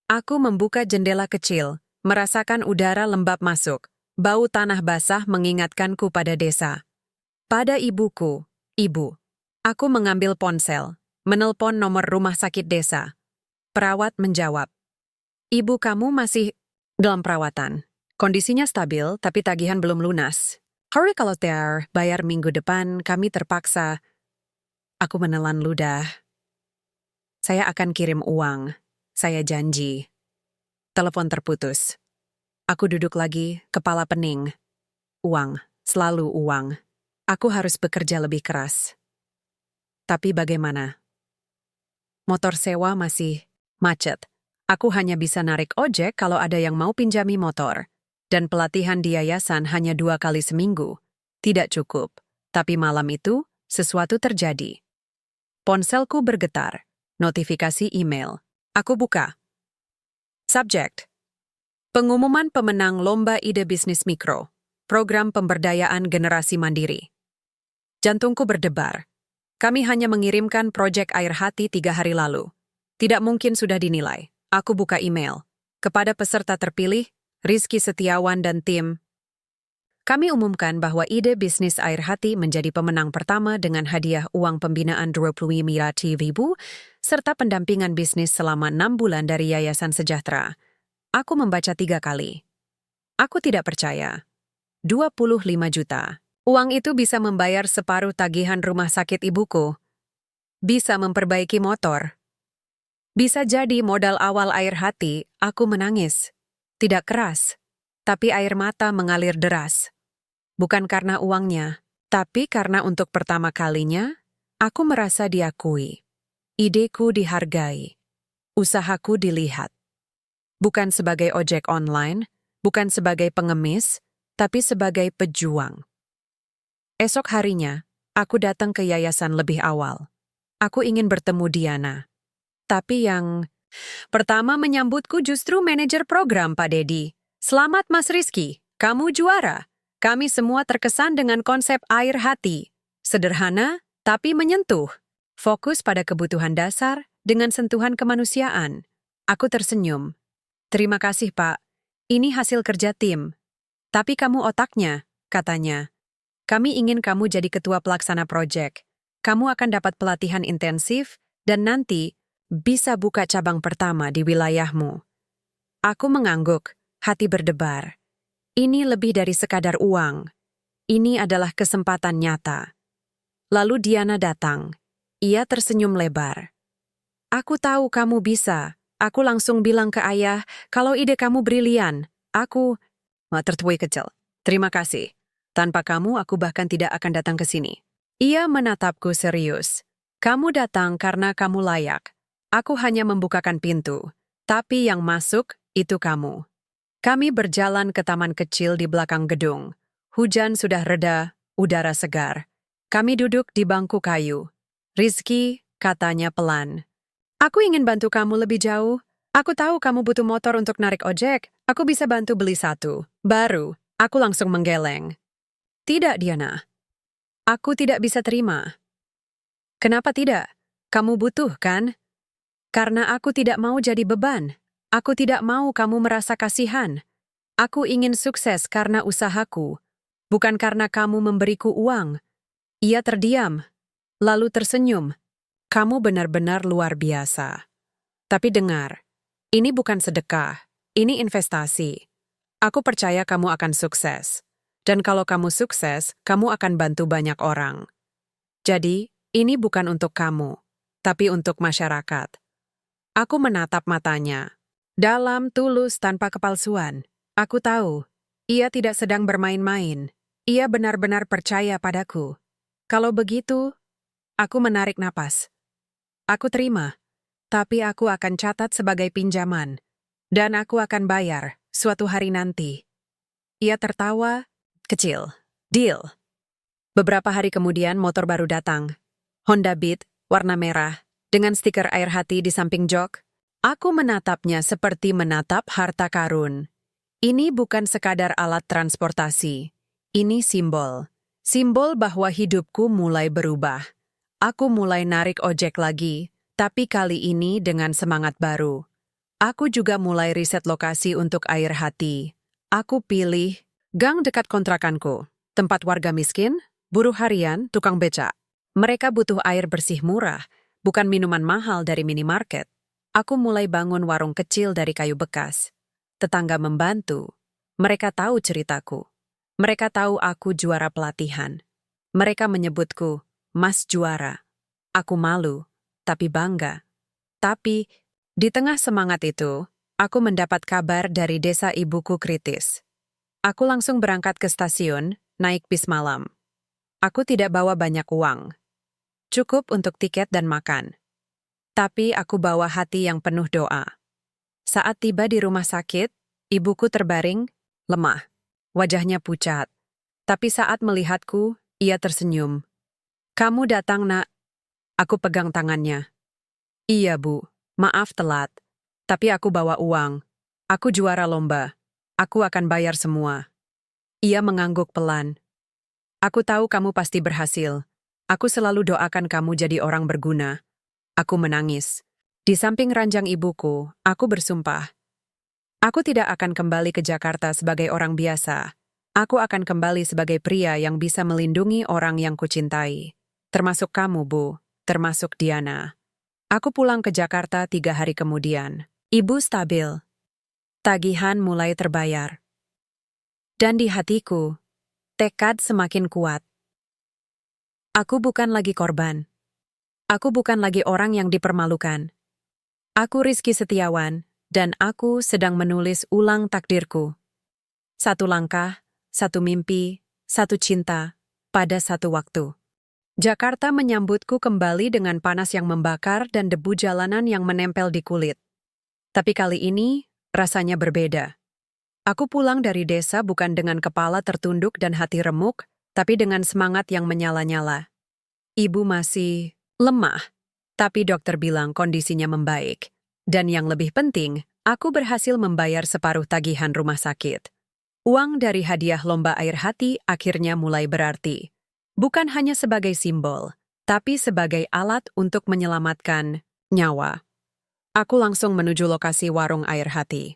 Aku membuka jendela kecil, merasakan udara lembab masuk. Bau tanah basah mengingatkanku pada desa. Pada ibuku, ibu. Aku mengambil ponsel, menelpon nomor rumah sakit desa. Perawat menjawab, "Ibu kamu masih dalam perawatan. Kondisinya stabil, tapi tagihan belum lunas. Hurry kalau bayar minggu depan, kami terpaksa." Aku menelan ludah. Saya akan kirim uang. Saya janji. Telepon terputus. Aku duduk lagi, kepala pening. Uang, selalu uang. Aku harus bekerja lebih keras. Tapi bagaimana? Motor sewa masih macet. Aku hanya bisa narik ojek kalau ada yang mau pinjami motor. Dan pelatihan di yayasan hanya 2 kali seminggu. Tidak cukup. Tapi malam itu, sesuatu terjadi. Ponselku bergetar. Notifikasi email. Aku buka. Subject. Pengumuman pemenang Lomba Ide Bisnis Mikro. Program Pemberdayaan Generasi Mandiri. Jantungku berdebar. Kami hanya mengirimkan proyek air hati 3 hari lalu. Tidak mungkin sudah dinilai. Aku buka email. Kepada peserta terpilih, Rizky Setiawan dan tim. Kami umumkan bahwa ide bisnis air hati menjadi pemenang pertama dengan hadiah uang pembinaan 25.000 serta pendampingan bisnis selama 6 bulan dari Yayasan Sejahtera. Aku membaca 3 kali. Aku tidak percaya. 25 juta. Uang itu bisa membayar separuh tagihan rumah sakit ibuku. Bisa memperbaiki motor. Bisa jadi modal awal air hati, aku menangis. Tidak keras, tapi air mata mengalir deras. Bukan karena uangnya, tapi karena untuk pertama kalinya, aku merasa diakui. Ideku dihargai. Usahaku dilihat. Bukan sebagai ojek online, bukan sebagai pengemis, tapi sebagai pejuang. Esok harinya, aku datang ke yayasan lebih awal. Aku ingin bertemu Diana. Tapi yang pertama menyambutku justru manajer program, Pak Dedi. "Selamat Mas Rizky, kamu juara." Kami semua terkesan dengan konsep air hati. Sederhana, tapi menyentuh. Fokus pada kebutuhan dasar dengan sentuhan kemanusiaan. Aku tersenyum. "Terima kasih, Pak. Ini hasil kerja tim. Tapi kamu otaknya," katanya. "Kami ingin kamu jadi ketua pelaksana proyek. Kamu akan dapat pelatihan intensif dan nanti bisa buka cabang pertama di wilayahmu." Aku mengangguk, hati berdebar. Ini lebih dari sekadar uang. Ini adalah kesempatan nyata. Lalu Diana datang. Ia tersenyum lebar. "Aku tahu kamu bisa." Aku langsung bilang ke ayah, "Kalau ide kamu brilian." Aku tertawa kecil. "Terima kasih. Tanpa kamu, aku bahkan tidak akan datang ke sini." Ia menatapku serius. "Kamu datang karena kamu layak. Aku hanya membukakan pintu. Tapi yang masuk, itu kamu." Kami berjalan ke taman kecil di belakang gedung. Hujan sudah reda, udara segar. Kami duduk di bangku kayu. "Rizky," katanya pelan. "Aku ingin bantu kamu lebih jauh. Aku tahu kamu butuh motor untuk narik ojek. Aku bisa bantu beli satu. Baru. Aku langsung menggeleng. Tidak, Diana. Aku tidak bisa terima. Kenapa tidak? Kamu butuh, kan? Karena aku tidak mau jadi beban. Aku tidak mau kamu merasa kasihan. Aku ingin sukses karena usahaku, bukan karena kamu memberiku uang. Ia terdiam, lalu tersenyum. Kamu benar-benar luar biasa. Tapi dengar, ini bukan sedekah, ini investasi. Aku percaya kamu akan sukses. Dan kalau kamu sukses, kamu akan bantu banyak orang. Jadi, ini bukan untuk kamu, tapi untuk masyarakat. Aku menatap matanya. Dalam, tulus, tanpa kepalsuan. Aku tahu, ia tidak sedang bermain-main. Ia benar-benar percaya padaku. Kalau begitu, aku menarik napas. Aku terima, tapi aku akan catat sebagai pinjaman. Dan aku akan bayar suatu hari nanti. Ia tertawa, kecil. Deal. Beberapa hari kemudian motor baru datang. Honda Beat, warna merah, dengan stiker air hati di samping jok. Aku menatapnya seperti menatap harta karun. Ini bukan sekadar alat transportasi. Ini simbol. Simbol bahwa hidupku mulai berubah. Aku mulai narik ojek lagi, tapi kali ini dengan semangat baru. Aku juga mulai riset lokasi untuk air hati. Aku pilih gang dekat kontrakanku, tempat warga miskin, buruh harian, tukang becak. Mereka butuh air bersih murah, bukan minuman mahal dari minimarket. Aku mulai bangun warung kecil dari kayu bekas. Tetangga membantu. Mereka tahu ceritaku. Mereka tahu aku juara pelatihan. Mereka menyebutku Mas Juara. Aku malu, tapi bangga. Tapi, di tengah semangat itu, aku mendapat kabar dari desa ibuku kritis. Aku langsung berangkat ke stasiun, naik bis malam. Aku tidak bawa banyak uang. Cukup untuk tiket dan makan. Tapi aku bawa hati yang penuh doa. Saat tiba di rumah sakit, ibuku terbaring, lemah. Wajahnya pucat. Tapi saat melihatku, ia tersenyum. Kamu datang, Nak. Aku pegang tangannya. Iya, Bu. Maaf telat. Tapi aku bawa uang. Aku juara lomba. Aku akan bayar semua. Ia mengangguk pelan. Aku tahu kamu pasti berhasil. Aku selalu doakan kamu jadi orang berguna. Aku menangis. Di samping ranjang ibuku, aku bersumpah. Aku tidak akan kembali ke Jakarta sebagai orang biasa. Aku akan kembali sebagai pria yang bisa melindungi orang yang kucintai. Termasuk kamu, Bu. Termasuk Diana. Aku pulang ke Jakarta 3 hari kemudian. Ibu stabil. Tagihan mulai terbayar. Dan di hatiku, tekad semakin kuat. Aku bukan lagi korban. Aku bukan lagi orang yang dipermalukan. Aku Rizky Setiawan, dan aku sedang menulis ulang takdirku. Satu langkah, satu mimpi, satu cinta, pada satu waktu. Jakarta menyambutku kembali dengan panas yang membakar dan debu jalanan yang menempel di kulit. Tapi kali ini, rasanya berbeda. Aku pulang dari desa bukan dengan kepala tertunduk dan hati remuk, tapi dengan semangat yang menyala-nyala. Ibu masih lemah, tapi dokter bilang kondisinya membaik. Dan yang lebih penting, aku berhasil membayar separuh tagihan rumah sakit. Uang dari hadiah lomba air hati akhirnya mulai berarti. Bukan hanya sebagai simbol, tapi sebagai alat untuk menyelamatkan nyawa. Aku langsung menuju lokasi warung air hati.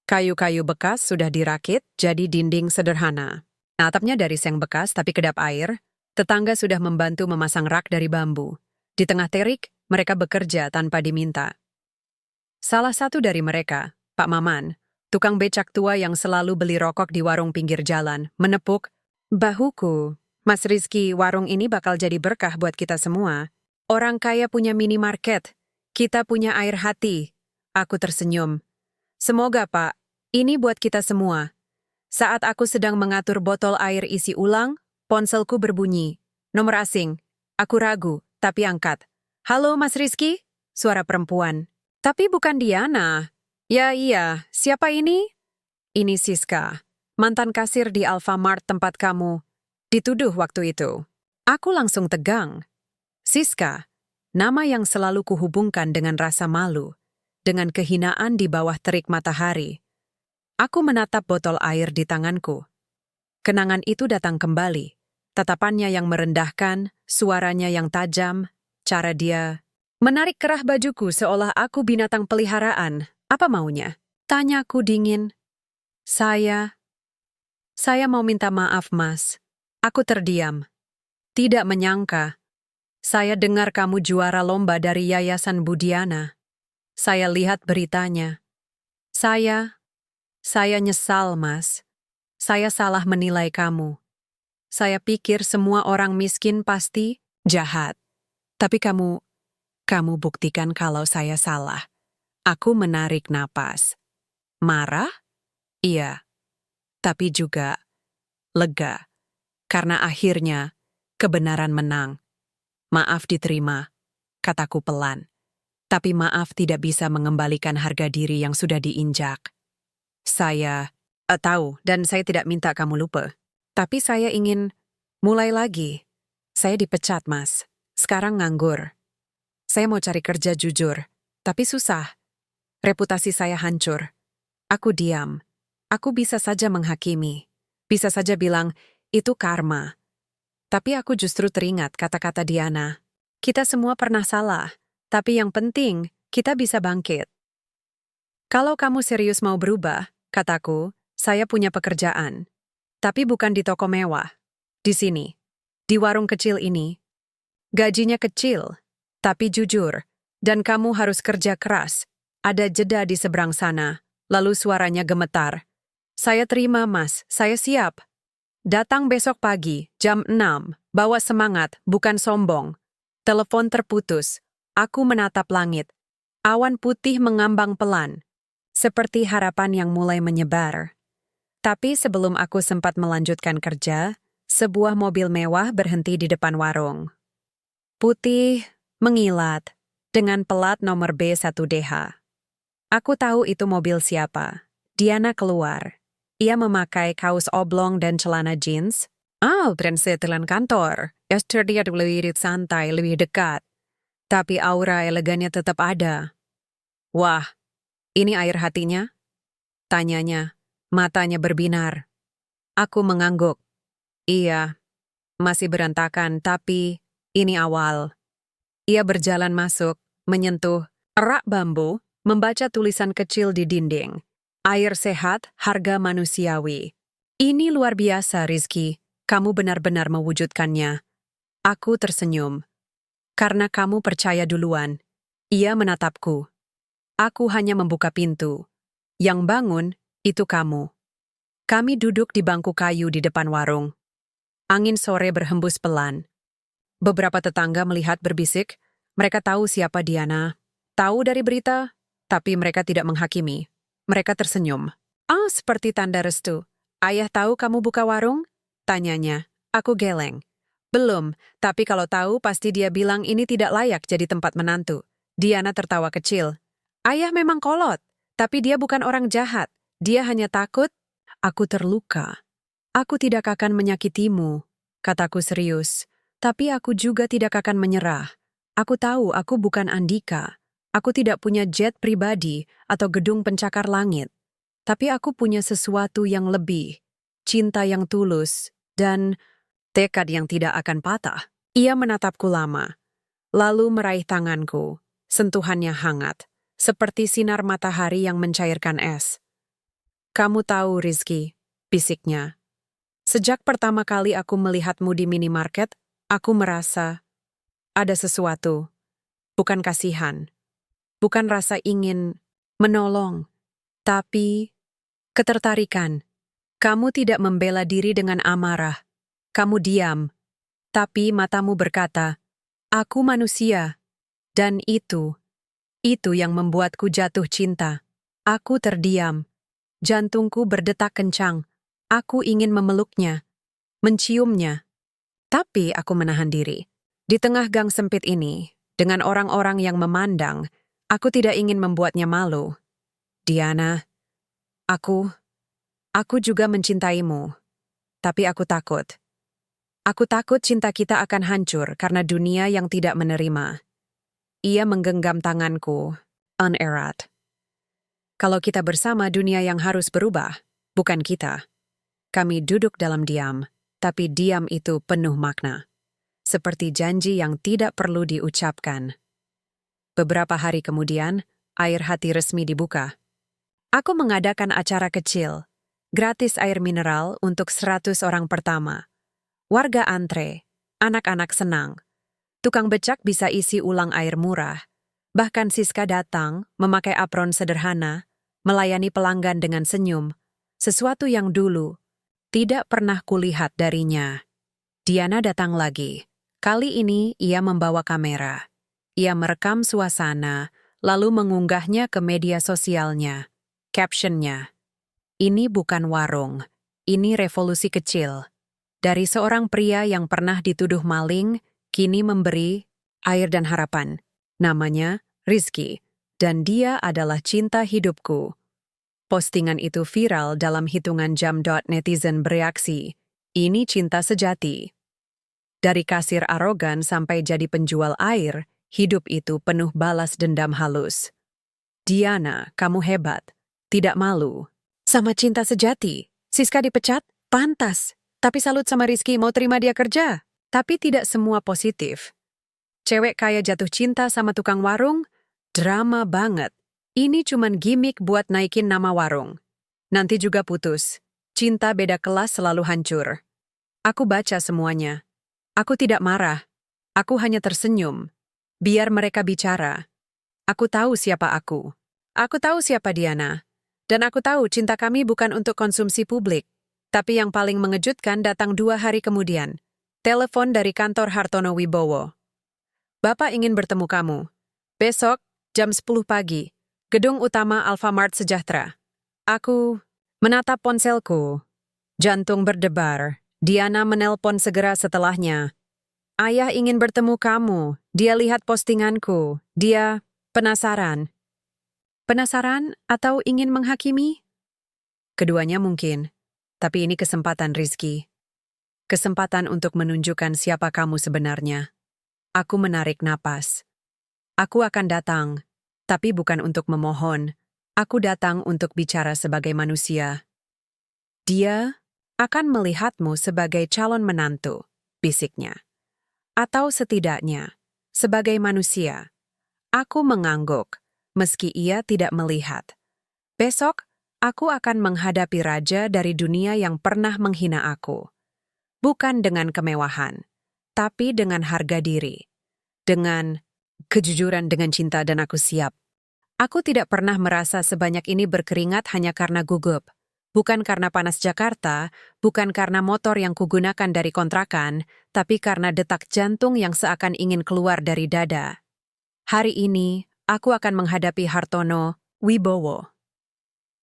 Kayu-kayu bekas sudah dirakit jadi dinding sederhana. Atapnya dari seng bekas tapi kedap air. Tetangga sudah membantu memasang rak dari bambu. Di tengah terik, mereka bekerja tanpa diminta. Salah satu dari mereka, Pak Maman, tukang becak tua yang selalu beli rokok di warung pinggir jalan, menepuk, "Bahuku, Mas Rizky, warung ini bakal jadi berkah buat kita semua. Orang kaya punya minimarket, kita punya air hati." Aku tersenyum. "Semoga, Pak, ini buat kita semua." Saat aku sedang mengatur botol air isi ulang, ponselku berbunyi. Nomor asing. Aku ragu, tapi angkat. "Halo, Mas Rizky?" Suara perempuan. "Tapi bukan Diana." "Ya iya, siapa ini?" "Ini Siska, mantan kasir di Alfamart tempat kamu dituduh waktu itu." Aku langsung tegang. Siska, nama yang selalu kuhubungkan dengan rasa malu, dengan kehinaan di bawah terik matahari. Aku menatap botol air di tanganku. Kenangan itu datang kembali. Tatapannya yang merendahkan, suaranya yang tajam, cara dia menarik kerah bajuku seolah aku binatang peliharaan. Apa maunya? Tanyaku dingin. Saya mau minta maaf, Mas. Aku terdiam. Tidak menyangka. Saya dengar kamu juara lomba dari Yayasan Budiana. Saya lihat beritanya. Saya nyesal, Mas. Saya salah menilai kamu. Saya pikir semua orang miskin pasti jahat. Tapi kamu buktikan kalau saya salah. Aku menarik napas. Marah? Iya. Tapi juga lega. Karena akhirnya kebenaran menang. Maaf diterima, kataku pelan. Tapi maaf tidak bisa mengembalikan harga diri yang sudah diinjak. Saya tahu dan saya tidak minta kamu lupa. Tapi saya ingin mulai lagi. Saya dipecat, Mas. Sekarang nganggur. Saya mau cari kerja jujur, tapi susah. Reputasi saya hancur. Aku diam. Aku bisa saja menghakimi. Bisa saja bilang, itu karma. Tapi aku justru teringat kata-kata Diana. Kita semua pernah salah, tapi yang penting, kita bisa bangkit. Kalau kamu serius mau berubah, kataku, saya punya pekerjaan. Tapi bukan di toko mewah. Di sini. Di warung kecil ini. Gajinya kecil, tapi jujur. Dan kamu harus kerja keras. Ada jeda di seberang sana. Lalu suaranya gemetar. Saya terima, Mas. Saya siap. Datang besok pagi, jam 6. Bawa semangat, bukan sombong. Telepon terputus. Aku menatap langit. Awan putih mengambang pelan. Seperti harapan yang mulai menyebar. Tapi sebelum aku sempat melanjutkan kerja, sebuah mobil mewah berhenti di depan warung. Putih, mengilat, dengan pelat nomor B1DH. Aku tahu itu mobil siapa. Diana keluar. Ia memakai kaos oblong dan celana jeans. Setelan kantor. Terlihat lebih santai, lebih dekat. Tapi aura elegannya tetap ada. Wah, ini air hatinya? Tanyanya, matanya berbinar. Aku mengangguk. Iya, masih berantakan, tapi ini awal. Ia berjalan masuk, menyentuh rak bambu, membaca tulisan kecil di dinding. Air sehat, harga manusiawi. Ini luar biasa, Rizky. Kamu benar-benar mewujudkannya. Aku tersenyum. Karena kamu percaya duluan. Ia menatapku. Aku hanya membuka pintu. Yang bangun, itu kamu. Kami duduk di bangku kayu di depan warung. Angin sore berhembus pelan. Beberapa tetangga melihat berbisik. Mereka tahu siapa Diana. Tahu dari berita, tapi mereka tidak menghakimi. Mereka tersenyum. Seperti tanda restu. Ayah tahu kamu buka warung? Tanyanya. Aku geleng. Belum, tapi kalau tahu pasti dia bilang ini tidak layak jadi tempat menantu. Diana tertawa kecil. Ayah memang kolot, tapi dia bukan orang jahat. Dia hanya takut. Aku terluka. Aku tidak akan menyakitimu, kataku serius. Tapi aku juga tidak akan menyerah. Aku tahu aku bukan Andika. Aku tidak punya jet pribadi atau gedung pencakar langit. Tapi aku punya sesuatu yang lebih. Cinta yang tulus dan tekad yang tidak akan patah. Ia menatapku lama. Lalu meraih tanganku. Sentuhannya hangat. Seperti sinar matahari yang mencairkan es. Kamu tahu, Rizky, bisiknya. Sejak pertama kali aku melihatmu di minimarket, aku merasa ada sesuatu. Bukan kasihan. Bukan rasa ingin menolong, tapi ketertarikan. Kamu tidak membela diri dengan amarah. Kamu diam, tapi matamu berkata, aku manusia. Dan itu yang membuatku jatuh cinta. Aku terdiam. Jantungku berdetak kencang. Aku ingin memeluknya, menciumnya. Tapi aku menahan diri. Di tengah gang sempit ini, dengan orang-orang yang memandang, aku tidak ingin membuatnya malu. Diana, aku juga mencintaimu. Tapi aku takut. Aku takut cinta kita akan hancur karena dunia yang tidak menerima. Ia menggenggam tanganku, unerat. Kalau kita bersama dunia yang harus berubah, bukan kita. Kami duduk dalam diam, tapi diam itu penuh makna. Seperti janji yang tidak perlu diucapkan. Beberapa hari kemudian, air hati resmi dibuka. Aku mengadakan acara kecil, gratis air mineral untuk 100 orang pertama. Warga antre, anak-anak senang. Tukang becak bisa isi ulang air murah. Bahkan Siska datang, memakai apron sederhana, melayani pelanggan dengan senyum, sesuatu yang dulu tidak pernah kulihat darinya. Diana datang lagi. Kali ini ia membawa kamera. Ia merekam suasana, lalu mengunggahnya ke media sosialnya. Captionnya, "Ini bukan warung, ini revolusi kecil." Dari seorang pria yang pernah dituduh maling, kini memberi air dan harapan. Namanya Rizky, dan dia adalah cinta hidupku. Postingan itu viral dalam hitungan jam. Netizen bereaksi, "Ini cinta sejati." Dari kasir arogan sampai jadi penjual air, hidup itu penuh balas dendam halus. Diana, kamu hebat. Tidak malu. Sama cinta sejati. Siska dipecat? Pantas. Tapi salut sama Rizky mau terima dia kerja. Tapi tidak semua positif. Cewek kaya jatuh cinta sama tukang warung? Drama banget. Ini cuman gimmick buat naikin nama warung. Nanti juga putus. Cinta beda kelas selalu hancur. Aku baca semuanya. Aku tidak marah. Aku hanya tersenyum. Biar mereka bicara. Aku tahu siapa aku. Aku tahu siapa Diana. Dan aku tahu cinta kami bukan untuk konsumsi publik. Tapi yang paling mengejutkan datang 2 hari kemudian. Telepon dari kantor Hartono Wibowo. "Bapak ingin bertemu kamu. Besok, jam 10 pagi. Gedung utama Alfamart Sejahtera." Aku menatap ponselku. Jantung berdebar. Diana menelpon segera setelahnya. "Ayah ingin bertemu kamu. Dia lihat postinganku. Dia penasaran." Penasaran atau ingin menghakimi? Keduanya mungkin. Tapi ini kesempatan, Rizky. Kesempatan untuk menunjukkan siapa kamu sebenarnya. Aku menarik napas. Aku akan datang, tapi bukan untuk memohon. Aku datang untuk bicara sebagai manusia. "Dia akan melihatmu sebagai calon menantu," bisiknya. "Atau setidaknya, sebagai manusia." Aku mengangguk, meski ia tidak melihat. "Besok, aku akan menghadapi raja dari dunia yang pernah menghina aku. Bukan dengan kemewahan, tapi dengan harga diri. Dengan kejujuran, dengan cinta, dan aku siap. Aku tidak pernah merasa sebanyak ini berkeringat hanya karena gugup. Bukan karena panas Jakarta, bukan karena motor yang kugunakan dari kontrakan, tapi karena detak jantung yang seakan ingin keluar dari dada. Hari ini, aku akan menghadapi Hartono Wibowo.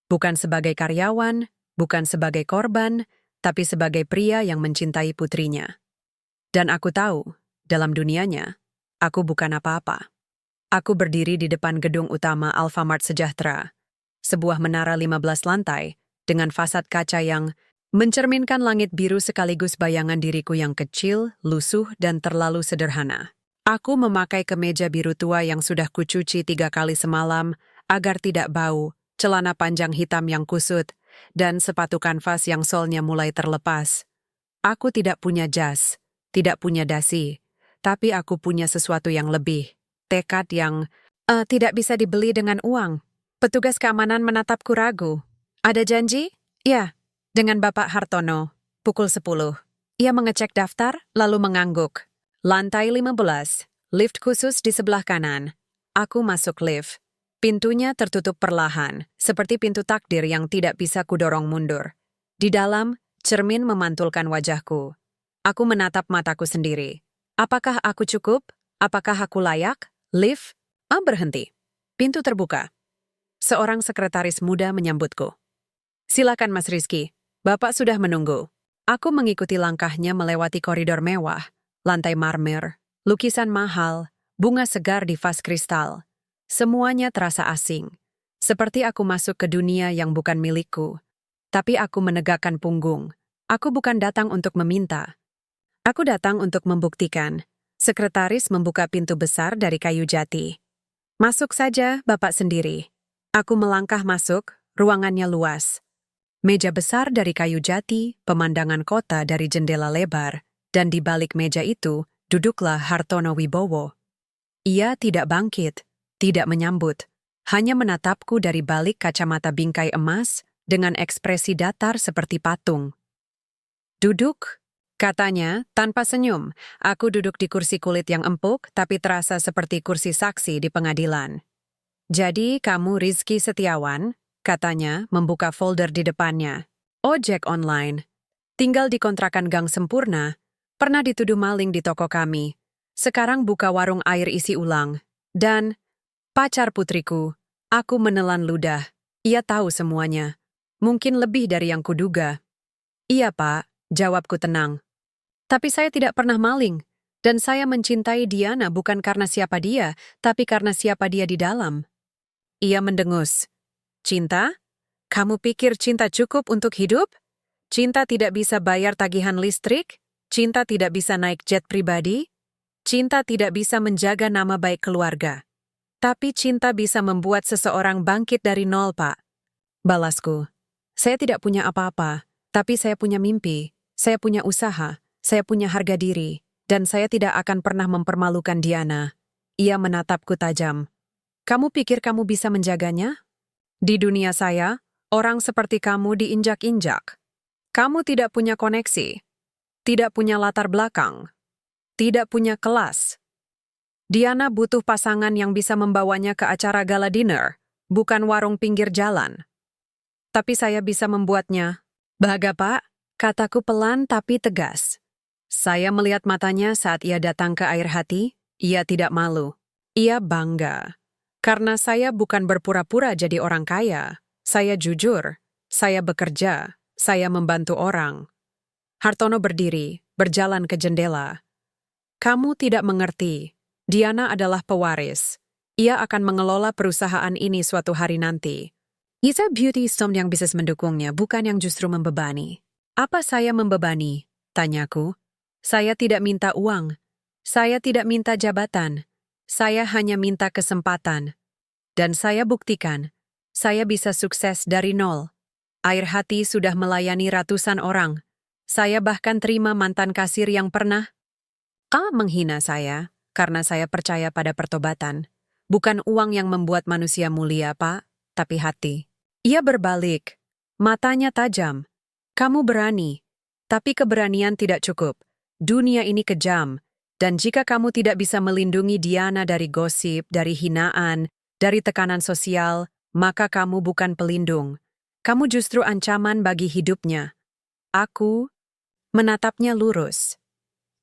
Bukan sebagai karyawan, bukan sebagai korban, tapi sebagai pria yang mencintai putrinya. Dan aku tahu, dalam dunianya, aku bukan apa-apa. Aku berdiri di depan gedung utama Alfamart Sejahtera, sebuah menara 15 lantai, dengan fasad kaca yang mencerminkan langit biru sekaligus bayangan diriku yang kecil, lusuh, dan terlalu sederhana. Aku memakai kemeja biru tua yang sudah kucuci 3 kali semalam agar tidak bau, celana panjang hitam yang kusut, dan sepatu kanvas yang solnya mulai terlepas. Aku tidak punya jas, tidak punya dasi, tapi aku punya sesuatu yang lebih, tekad yang tidak bisa dibeli dengan uang. Petugas keamanan menatapku ragu. "Ada janji?" "Ya, dengan Bapak Hartono, pukul 10. Ia mengecek daftar, lalu mengangguk. Lantai 15, lift khusus di sebelah kanan. Aku masuk lift. Pintunya tertutup perlahan, seperti pintu takdir yang tidak bisa kudorong mundur. Di dalam, cermin memantulkan wajahku. Aku menatap mataku sendiri. Apakah aku cukup? Apakah aku layak? Lift? Berhenti. Pintu terbuka. Seorang sekretaris muda menyambutku. "Silakan Mas Rizky, Bapak sudah menunggu." Aku mengikuti langkahnya melewati koridor mewah, lantai marmer, lukisan mahal, bunga segar di vas kristal. Semuanya terasa asing, seperti aku masuk ke dunia yang bukan milikku. Tapi aku menegakkan punggung. Aku bukan datang untuk meminta. Aku datang untuk membuktikan. Sekretaris membuka pintu besar dari kayu jati. "Masuk saja, Bapak sendiri." Aku melangkah masuk, ruangannya luas. Meja besar dari kayu jati, pemandangan kota dari jendela lebar, dan di balik meja itu duduklah Hartono Wibowo. Ia tidak bangkit, tidak menyambut, hanya menatapku dari balik kacamata bingkai emas dengan ekspresi datar seperti patung. "Duduk," katanya tanpa senyum. Aku duduk di kursi kulit yang empuk tapi terasa seperti kursi saksi di pengadilan. "Jadi kamu Rizky Setiawan?" katanya membuka folder di depannya. "Ojek online. Tinggal di kontrakan Gang Sempurna. Pernah dituduh maling di toko kami. Sekarang buka warung air isi ulang. Dan pacar putriku, aku menelan ludah. Ia tahu semuanya. Mungkin lebih dari yang kuduga." "Iya, Pak," jawabku tenang. "Tapi saya tidak pernah maling. Dan saya mencintai Diana bukan karena siapa dia, tapi karena siapa dia di dalam." Ia mendengus. "Cinta? Kamu pikir cinta cukup untuk hidup? Cinta tidak bisa bayar tagihan listrik? Cinta tidak bisa naik jet pribadi? Cinta tidak bisa menjaga nama baik keluarga. Tapi cinta bisa membuat seseorang bangkit dari nol, Pak." Balasku. "Saya tidak punya apa-apa, tapi saya punya mimpi, saya punya usaha, saya punya harga diri, dan saya tidak akan pernah mempermalukan Diana." Ia menatapku tajam. "Kamu pikir kamu bisa menjaganya? Di dunia saya, orang seperti kamu diinjak-injak. Kamu tidak punya koneksi, tidak punya latar belakang, tidak punya kelas. Diana butuh pasangan yang bisa membawanya ke acara gala dinner, bukan warung pinggir jalan. Tapi saya bisa membuatnya." "Bahagia, Pak," kataku pelan tapi tegas. Saya melihat matanya saat ia datang ke air hati. Ia tidak malu. Ia bangga. Karena saya bukan berpura-pura jadi orang kaya. Saya jujur. Saya bekerja. Saya membantu orang. Hartono berdiri, berjalan ke jendela. "Kamu tidak mengerti. Diana adalah pewaris. Ia akan mengelola perusahaan ini suatu hari nanti. Isa Beauty Storm yang bisnis mendukungnya, bukan yang justru membebani." "Apa saya membebani?" tanyaku. "Saya tidak minta uang. Saya tidak minta jabatan. Saya hanya minta kesempatan. Dan saya buktikan, saya bisa sukses dari nol. Air hati sudah melayani ratusan orang. Saya bahkan terima mantan kasir yang pernah menghina saya karena saya percaya pada pertobatan. Bukan uang yang membuat manusia mulia, Pak, tapi hati." Ia berbalik. Matanya tajam. "Kamu berani, tapi keberanian tidak cukup. Dunia ini kejam. Dan jika kamu tidak bisa melindungi Diana dari gosip, dari hinaan, dari tekanan sosial, maka kamu bukan pelindung. Kamu justru ancaman bagi hidupnya." Aku menatapnya lurus.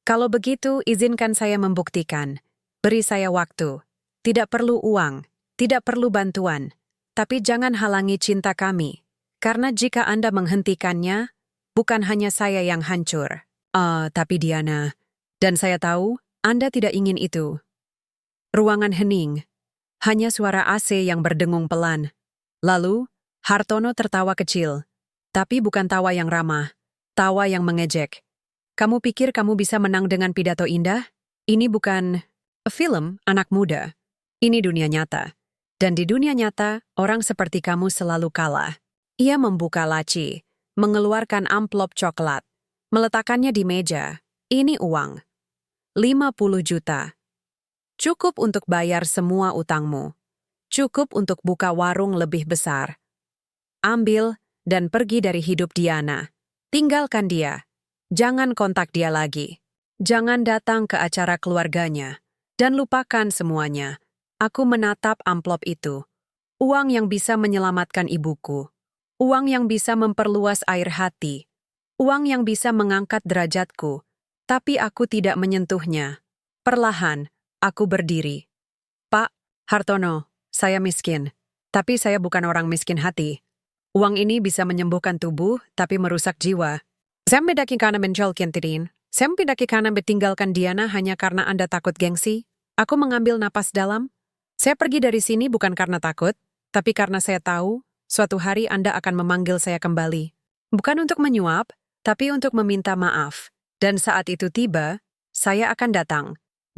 "Kalau begitu, izinkan saya membuktikan. Beri saya waktu. Tidak perlu uang, tidak perlu bantuan. Tapi jangan halangi cinta kami. Karena jika Anda menghentikannya, bukan hanya saya yang hancur." Tapi Diana, dan saya tahu Anda tidak ingin itu." Ruangan hening. Hanya suara AC yang berdengung pelan. Lalu, Hartono tertawa kecil. Tapi bukan tawa yang ramah. Tawa yang mengejek. "Kamu pikir kamu bisa menang dengan pidato indah? Ini bukan film anak muda. Ini dunia nyata. Dan di dunia nyata, orang seperti kamu selalu kalah." Ia membuka laci, mengeluarkan amplop coklat, meletakkannya di meja. "Ini uang. 50 juta. Cukup untuk bayar semua utangmu. Cukup untuk buka warung lebih besar. Ambil dan pergi dari hidup Diana. Tinggalkan dia. Jangan kontak dia lagi. Jangan datang ke acara keluarganya. Dan lupakan semuanya." Aku menatap amplop itu. Uang yang bisa menyelamatkan ibuku. Uang yang bisa memperluas air hati. Uang yang bisa mengangkat derajatku. Tapi aku tidak menyentuhnya. Perlahan, aku berdiri. "Pak Hartono, saya miskin. Tapi saya bukan orang miskin hati. Uang ini bisa menyembuhkan tubuh, tapi merusak jiwa. Saya mendaki karena mencolkin tidin. Saya mendaki karena tinggalkan Diana hanya karena Anda takut gengsi. Aku mengambil napas dalam. Saya pergi dari sini bukan karena takut, tapi karena saya tahu suatu hari Anda akan memanggil saya kembali. Bukan untuk menyuap, tapi untuk meminta maaf. Dan saat itu tiba, saya akan datang.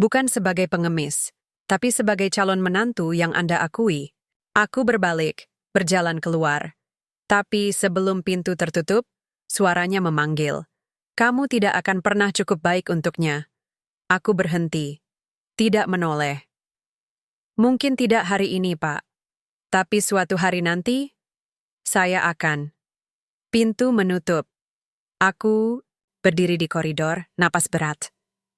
Bukan sebagai pengemis, tapi sebagai calon menantu yang Anda akui." Aku berbalik, berjalan keluar. Tapi sebelum pintu tertutup, suaranya memanggil. Kamu tidak akan pernah cukup baik untuknya. Aku berhenti. Tidak menoleh. Mungkin tidak hari ini, Pak. Tapi suatu hari nanti, saya akan. Pintu menutup. Aku berdiri di koridor, napas berat.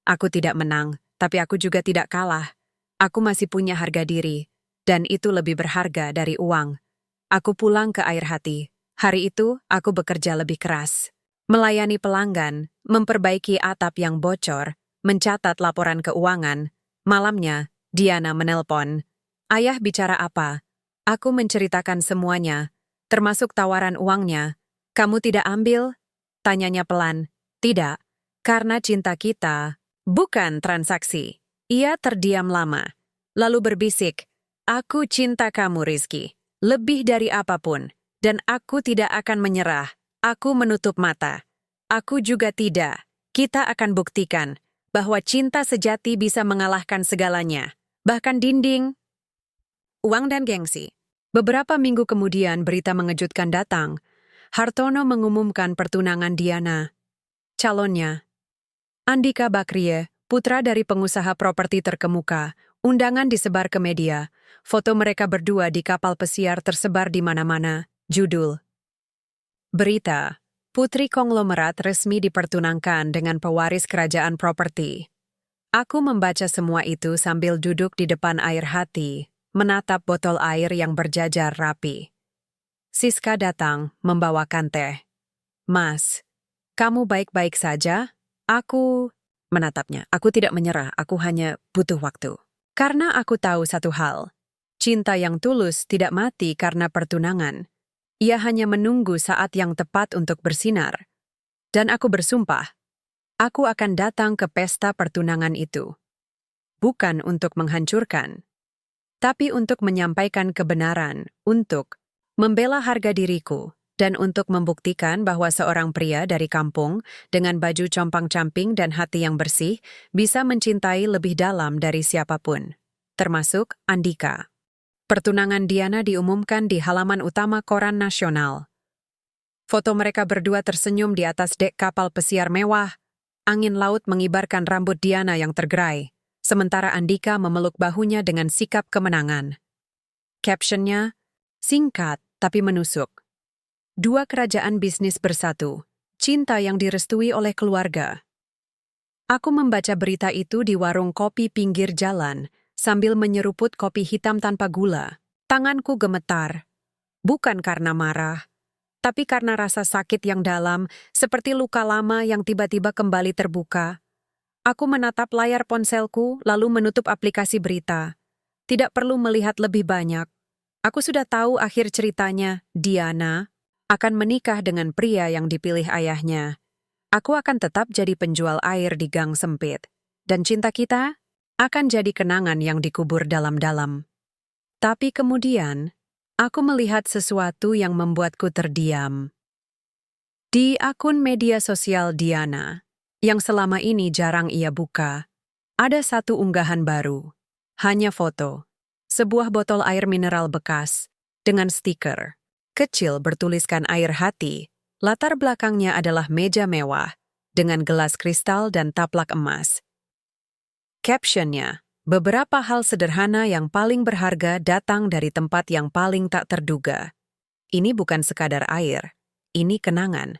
Aku tidak menang, tapi aku juga tidak kalah. Aku masih punya harga diri, dan itu lebih berharga dari uang. Aku pulang ke air hati. Hari itu, aku bekerja lebih keras. Melayani pelanggan, memperbaiki atap yang bocor, mencatat laporan keuangan. Malamnya, Diana menelpon. Ayah bicara apa? Aku menceritakan semuanya, termasuk tawaran uangnya. Kamu tidak ambil? Tanyanya pelan. Tidak, karena cinta kita bukan transaksi. Ia terdiam lama, lalu berbisik, aku cinta kamu, Rizky, lebih dari apapun, dan aku tidak akan menyerah. Aku menutup mata. Aku juga tidak. Kita akan buktikan bahwa cinta sejati bisa mengalahkan segalanya, bahkan dinding, uang dan gengsi. Beberapa minggu kemudian berita mengejutkan datang. Hartono mengumumkan pertunangan Diana. Calonnya, Andika Bakrie, putra dari pengusaha properti terkemuka. Undangan disebar ke media. Foto mereka berdua di kapal pesiar tersebar di mana-mana. Judul berita, Putri Konglomerat resmi dipertunangkan dengan pewaris kerajaan properti. Aku membaca semua itu sambil duduk di depan air hati, menatap botol air yang berjajar rapi. Siska datang, membawakan teh. Mas, kamu baik-baik saja? Aku menatapnya. Aku tidak menyerah, aku hanya butuh waktu. Karena aku tahu satu hal. Cinta yang tulus tidak mati karena pertunangan. Ia hanya menunggu saat yang tepat untuk bersinar. Dan aku bersumpah, aku akan datang ke pesta pertunangan itu. Bukan untuk menghancurkan, tapi untuk menyampaikan kebenaran, untuk membela harga diriku, dan untuk membuktikan bahwa seorang pria dari kampung dengan baju compang-camping dan hati yang bersih bisa mencintai lebih dalam dari siapapun, termasuk Andika. Pertunangan Diana diumumkan di halaman utama koran nasional. Foto mereka berdua tersenyum di atas dek kapal pesiar mewah. Angin laut mengibarkan rambut Diana yang tergerai, sementara Andika memeluk bahunya dengan sikap kemenangan. Captionnya, singkat tapi menusuk. Dua kerajaan bisnis bersatu, cinta yang direstui oleh keluarga. Aku membaca berita itu di warung kopi pinggir jalan, sambil menyeruput kopi hitam tanpa gula. Tanganku gemetar, bukan karena marah, tapi karena rasa sakit yang dalam, seperti luka lama yang tiba-tiba kembali terbuka. Aku menatap layar ponselku, lalu menutup aplikasi berita. Tidak perlu melihat lebih banyak. Aku sudah tahu akhir ceritanya, Diana akan menikah dengan pria yang dipilih ayahnya. Aku akan tetap jadi penjual air di gang sempit. Dan cinta kita akan jadi kenangan yang dikubur dalam-dalam. Tapi kemudian, aku melihat sesuatu yang membuatku terdiam. Di akun media sosial Diana, yang selama ini jarang ia buka, ada satu unggahan baru. Hanya foto. Sebuah botol air mineral bekas, dengan stiker kecil bertuliskan air hati. Latar belakangnya adalah meja mewah, dengan gelas kristal dan taplak emas. Captionnya, beberapa hal sederhana yang paling berharga datang dari tempat yang paling tak terduga. Ini bukan sekadar air, ini kenangan.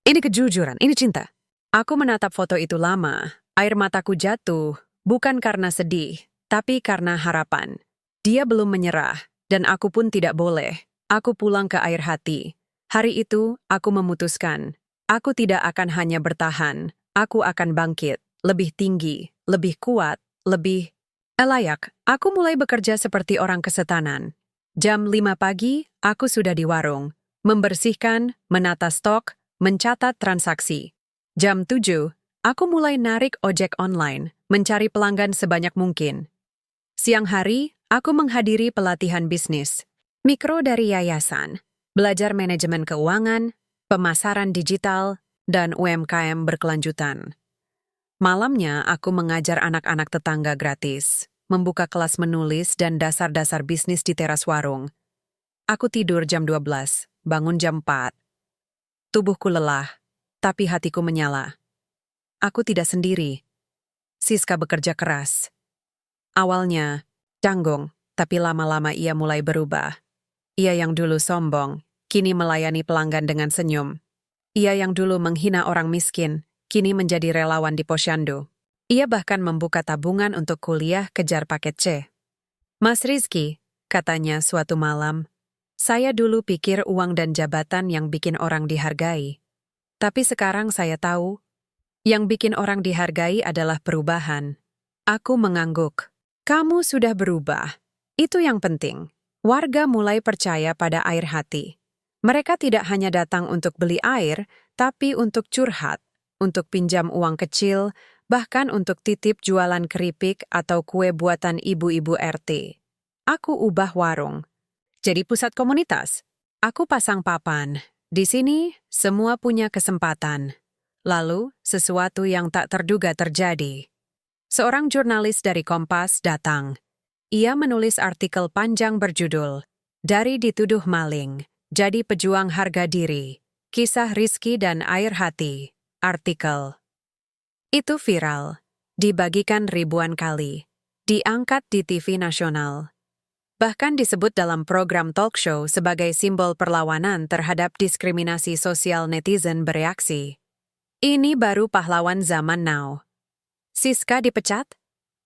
Ini kejujuran, ini cinta. Aku menatap foto itu lama, air mataku jatuh, bukan karena sedih, tapi karena harapan. Dia belum menyerah, dan aku pun tidak boleh. Aku pulang ke air hati. Hari itu, aku memutuskan. Aku tidak akan hanya bertahan, aku akan bangkit, lebih tinggi, lebih kuat, lebih layak. Aku mulai bekerja seperti orang kesetanan. Jam 5 pagi, aku sudah di warung. Membersihkan, menata stok, mencatat transaksi. Jam 7, aku mulai narik ojek online, mencari pelanggan sebanyak mungkin. Siang hari, aku menghadiri pelatihan bisnis. Mikro dari yayasan, belajar manajemen keuangan, pemasaran digital, dan UMKM berkelanjutan. Malamnya, aku mengajar anak-anak tetangga gratis, membuka kelas menulis dan dasar-dasar bisnis di teras warung. Aku tidur jam 12, bangun jam 4. Tubuhku lelah, tapi hatiku menyala. Aku tidak sendiri. Siska bekerja keras. Awalnya, canggung, tapi lama-lama ia mulai berubah. Ia yang dulu sombong, kini melayani pelanggan dengan senyum. Ia yang dulu menghina orang miskin, kini menjadi relawan di posyandu. Ia bahkan membuka tabungan untuk kuliah kejar paket C. Mas Rizky, katanya suatu malam, saya dulu pikir uang dan jabatan yang bikin orang dihargai. Tapi sekarang saya tahu, yang bikin orang dihargai adalah perubahan. Aku mengangguk. Kamu sudah berubah. Itu yang penting. Warga mulai percaya pada air hati. Mereka tidak hanya datang untuk beli air, tapi untuk curhat, untuk pinjam uang kecil, bahkan untuk titip jualan keripik atau kue buatan ibu-ibu RT. Aku ubah warung. Jadi pusat komunitas. Aku pasang papan. Di sini, semua punya kesempatan. Lalu, sesuatu yang tak terduga terjadi. Seorang jurnalis dari Kompas datang. Ia menulis artikel panjang berjudul, "Dari Dituduh Maling, Jadi Pejuang Harga Diri, Kisah Rizky dan Air Hati." Artikel itu viral, dibagikan ribuan kali, diangkat di TV nasional. Bahkan disebut dalam program talk show sebagai simbol perlawanan terhadap diskriminasi sosial. Netizen bereaksi. Ini baru pahlawan zaman now. Siska dipecat,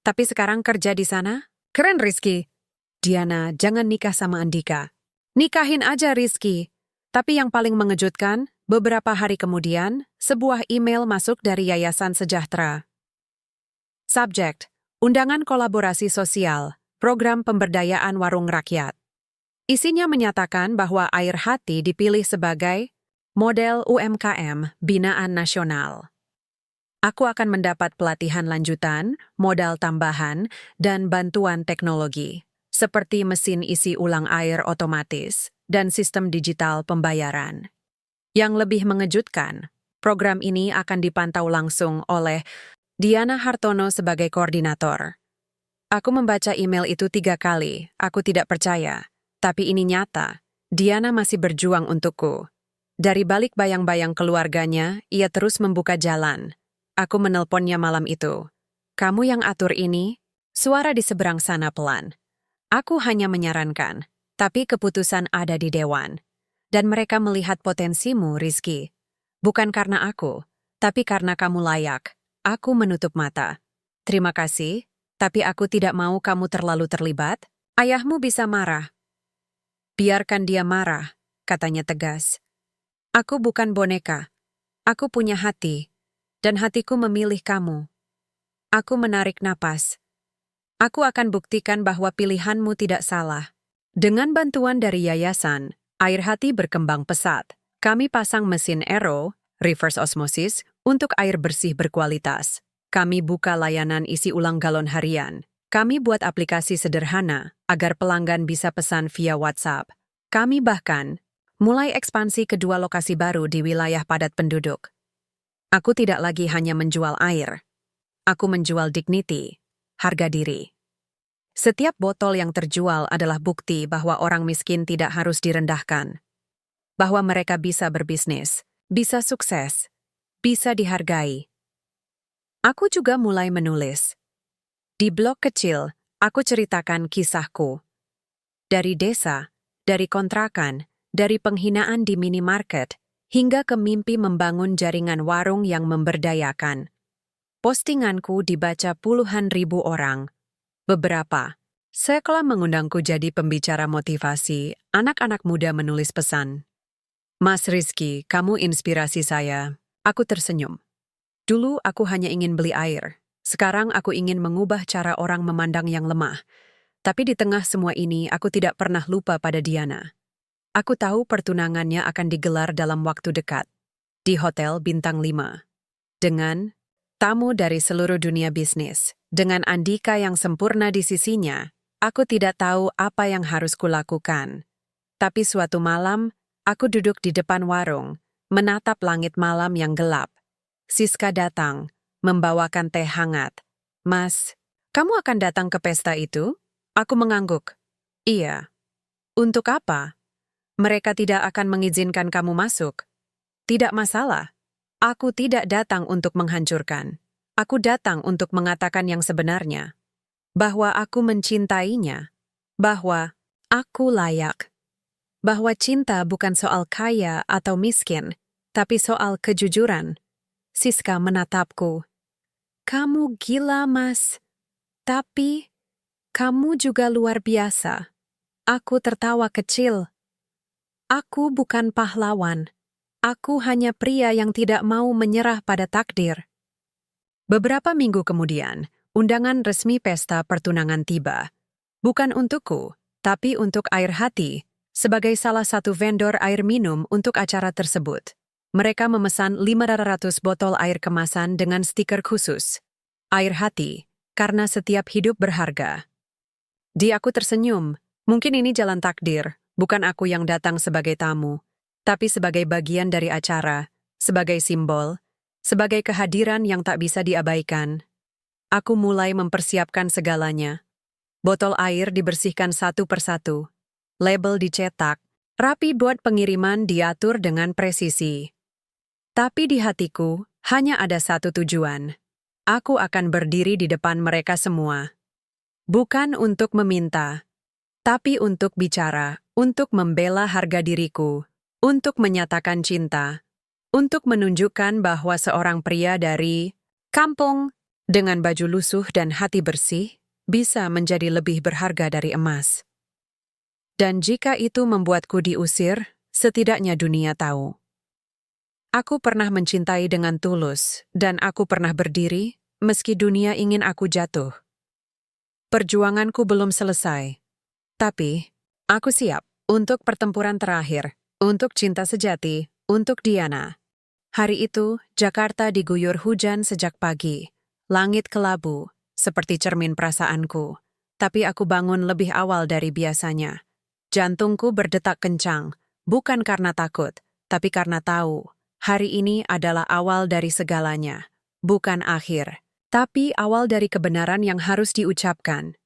tapi sekarang kerja di sana? Keren Rizky. Diana, jangan nikah sama Andika. Nikahin aja Rizky. Tapi yang paling mengejutkan, beberapa hari kemudian, sebuah email masuk dari Yayasan Sejahtera. Subjek, undangan kolaborasi sosial, program pemberdayaan warung rakyat. Isinya menyatakan bahwa Air Hati dipilih sebagai model UMKM binaan nasional. Aku akan mendapat pelatihan lanjutan, modal tambahan, dan bantuan teknologi, seperti mesin isi ulang air otomatis dan sistem digital pembayaran. Yang lebih mengejutkan, program ini akan dipantau langsung oleh Diana Hartono sebagai koordinator. Aku membaca email itu 3 kali, aku tidak percaya. Tapi ini nyata, Diana masih berjuang untukku. Dari balik bayang-bayang keluarganya, ia terus membuka jalan. Aku menelponnya malam itu. Kamu yang atur ini? Suara di seberang sana pelan. Aku hanya menyarankan, tapi keputusan ada di Dewan. Dan mereka melihat potensimu, Rizky. Bukan karena aku, tapi karena kamu layak. Aku menutup mata. Terima kasih, tapi aku tidak mau kamu terlalu terlibat. Ayahmu bisa marah. Biarkan dia marah, katanya tegas. Aku bukan boneka. Aku punya hati, dan hatiku memilih kamu. Aku menarik napas. Aku akan buktikan bahwa pilihanmu tidak salah. Dengan bantuan dari yayasan, Air Hati berkembang pesat. Kami pasang mesin RO, reverse osmosis, untuk air bersih berkualitas. Kami buka layanan isi ulang galon harian. Kami buat aplikasi sederhana agar pelanggan bisa pesan via WhatsApp. Kami bahkan mulai ekspansi ke 2 lokasi baru di wilayah padat penduduk. Aku tidak lagi hanya menjual air. Aku menjual dignity, harga diri. Setiap botol yang terjual adalah bukti bahwa orang miskin tidak harus direndahkan. Bahwa mereka bisa berbisnis, bisa sukses, bisa dihargai. Aku juga mulai menulis. Di blog kecil, aku ceritakan kisahku. Dari desa, dari kontrakan, dari penghinaan di minimarket, hingga ke mimpi membangun jaringan warung yang memberdayakan. Postinganku dibaca puluhan ribu orang. Beberapa, setelah mengundangku jadi pembicara motivasi, anak-anak muda menulis pesan. Mas Rizky, kamu inspirasi saya. Aku tersenyum. Dulu aku hanya ingin beli air. Sekarang aku ingin mengubah cara orang memandang yang lemah. Tapi di tengah semua ini, aku tidak pernah lupa pada Diana. Aku tahu pertunangannya akan digelar dalam waktu dekat, di Hotel Bintang 5. Dengan tamu dari seluruh dunia bisnis, dengan Andika yang sempurna di sisinya, aku tidak tahu apa yang harus kulakukan. Tapi suatu malam, aku duduk di depan warung, menatap langit malam yang gelap. Siska datang, membawakan teh hangat. Mas, kamu akan datang ke pesta itu? Aku mengangguk. Iya. Untuk apa? Mereka tidak akan mengizinkan kamu masuk. Tidak masalah. Aku tidak datang untuk menghancurkan. Aku datang untuk mengatakan yang sebenarnya. Bahwa aku mencintainya. Bahwa aku layak. Bahwa cinta bukan soal kaya atau miskin, tapi soal kejujuran. Siska menatapku. Kamu gila, Mas. Tapi, kamu juga luar biasa. Aku tertawa kecil. Aku bukan pahlawan. Aku hanya pria yang tidak mau menyerah pada takdir. Beberapa minggu kemudian, undangan resmi pesta pertunangan tiba. Bukan untukku, tapi untuk Air Hati, sebagai salah satu vendor air minum untuk acara tersebut. Mereka memesan 500 botol air kemasan dengan stiker khusus. Air Hati, karena setiap hidup berharga. Di aku tersenyum, mungkin ini jalan takdir, bukan aku yang datang sebagai tamu, tapi sebagai bagian dari acara, sebagai simbol, sebagai kehadiran yang tak bisa diabaikan. Aku mulai mempersiapkan segalanya. Botol air dibersihkan satu persatu. Label dicetak, rapi buat pengiriman diatur dengan presisi. Tapi di hatiku, hanya ada satu tujuan. Aku akan berdiri di depan mereka semua. Bukan untuk meminta, tapi untuk bicara, untuk membela harga diriku, untuk menyatakan cinta, untuk menunjukkan bahwa seorang pria dari kampung dengan baju lusuh dan hati bersih bisa menjadi lebih berharga dari emas. Dan jika itu membuatku diusir, setidaknya dunia tahu. Aku pernah mencintai dengan tulus, dan aku pernah berdiri, meski dunia ingin aku jatuh. Perjuanganku belum selesai. Tapi, aku siap untuk pertempuran terakhir, untuk cinta sejati, untuk Diana. Hari itu, Jakarta diguyur hujan sejak pagi. Langit kelabu, seperti cermin perasaanku. Tapi aku bangun lebih awal dari biasanya. Jantungku berdetak kencang, bukan karena takut, tapi karena tahu. Hari ini adalah awal dari segalanya, bukan akhir, tapi awal dari kebenaran yang harus diucapkan.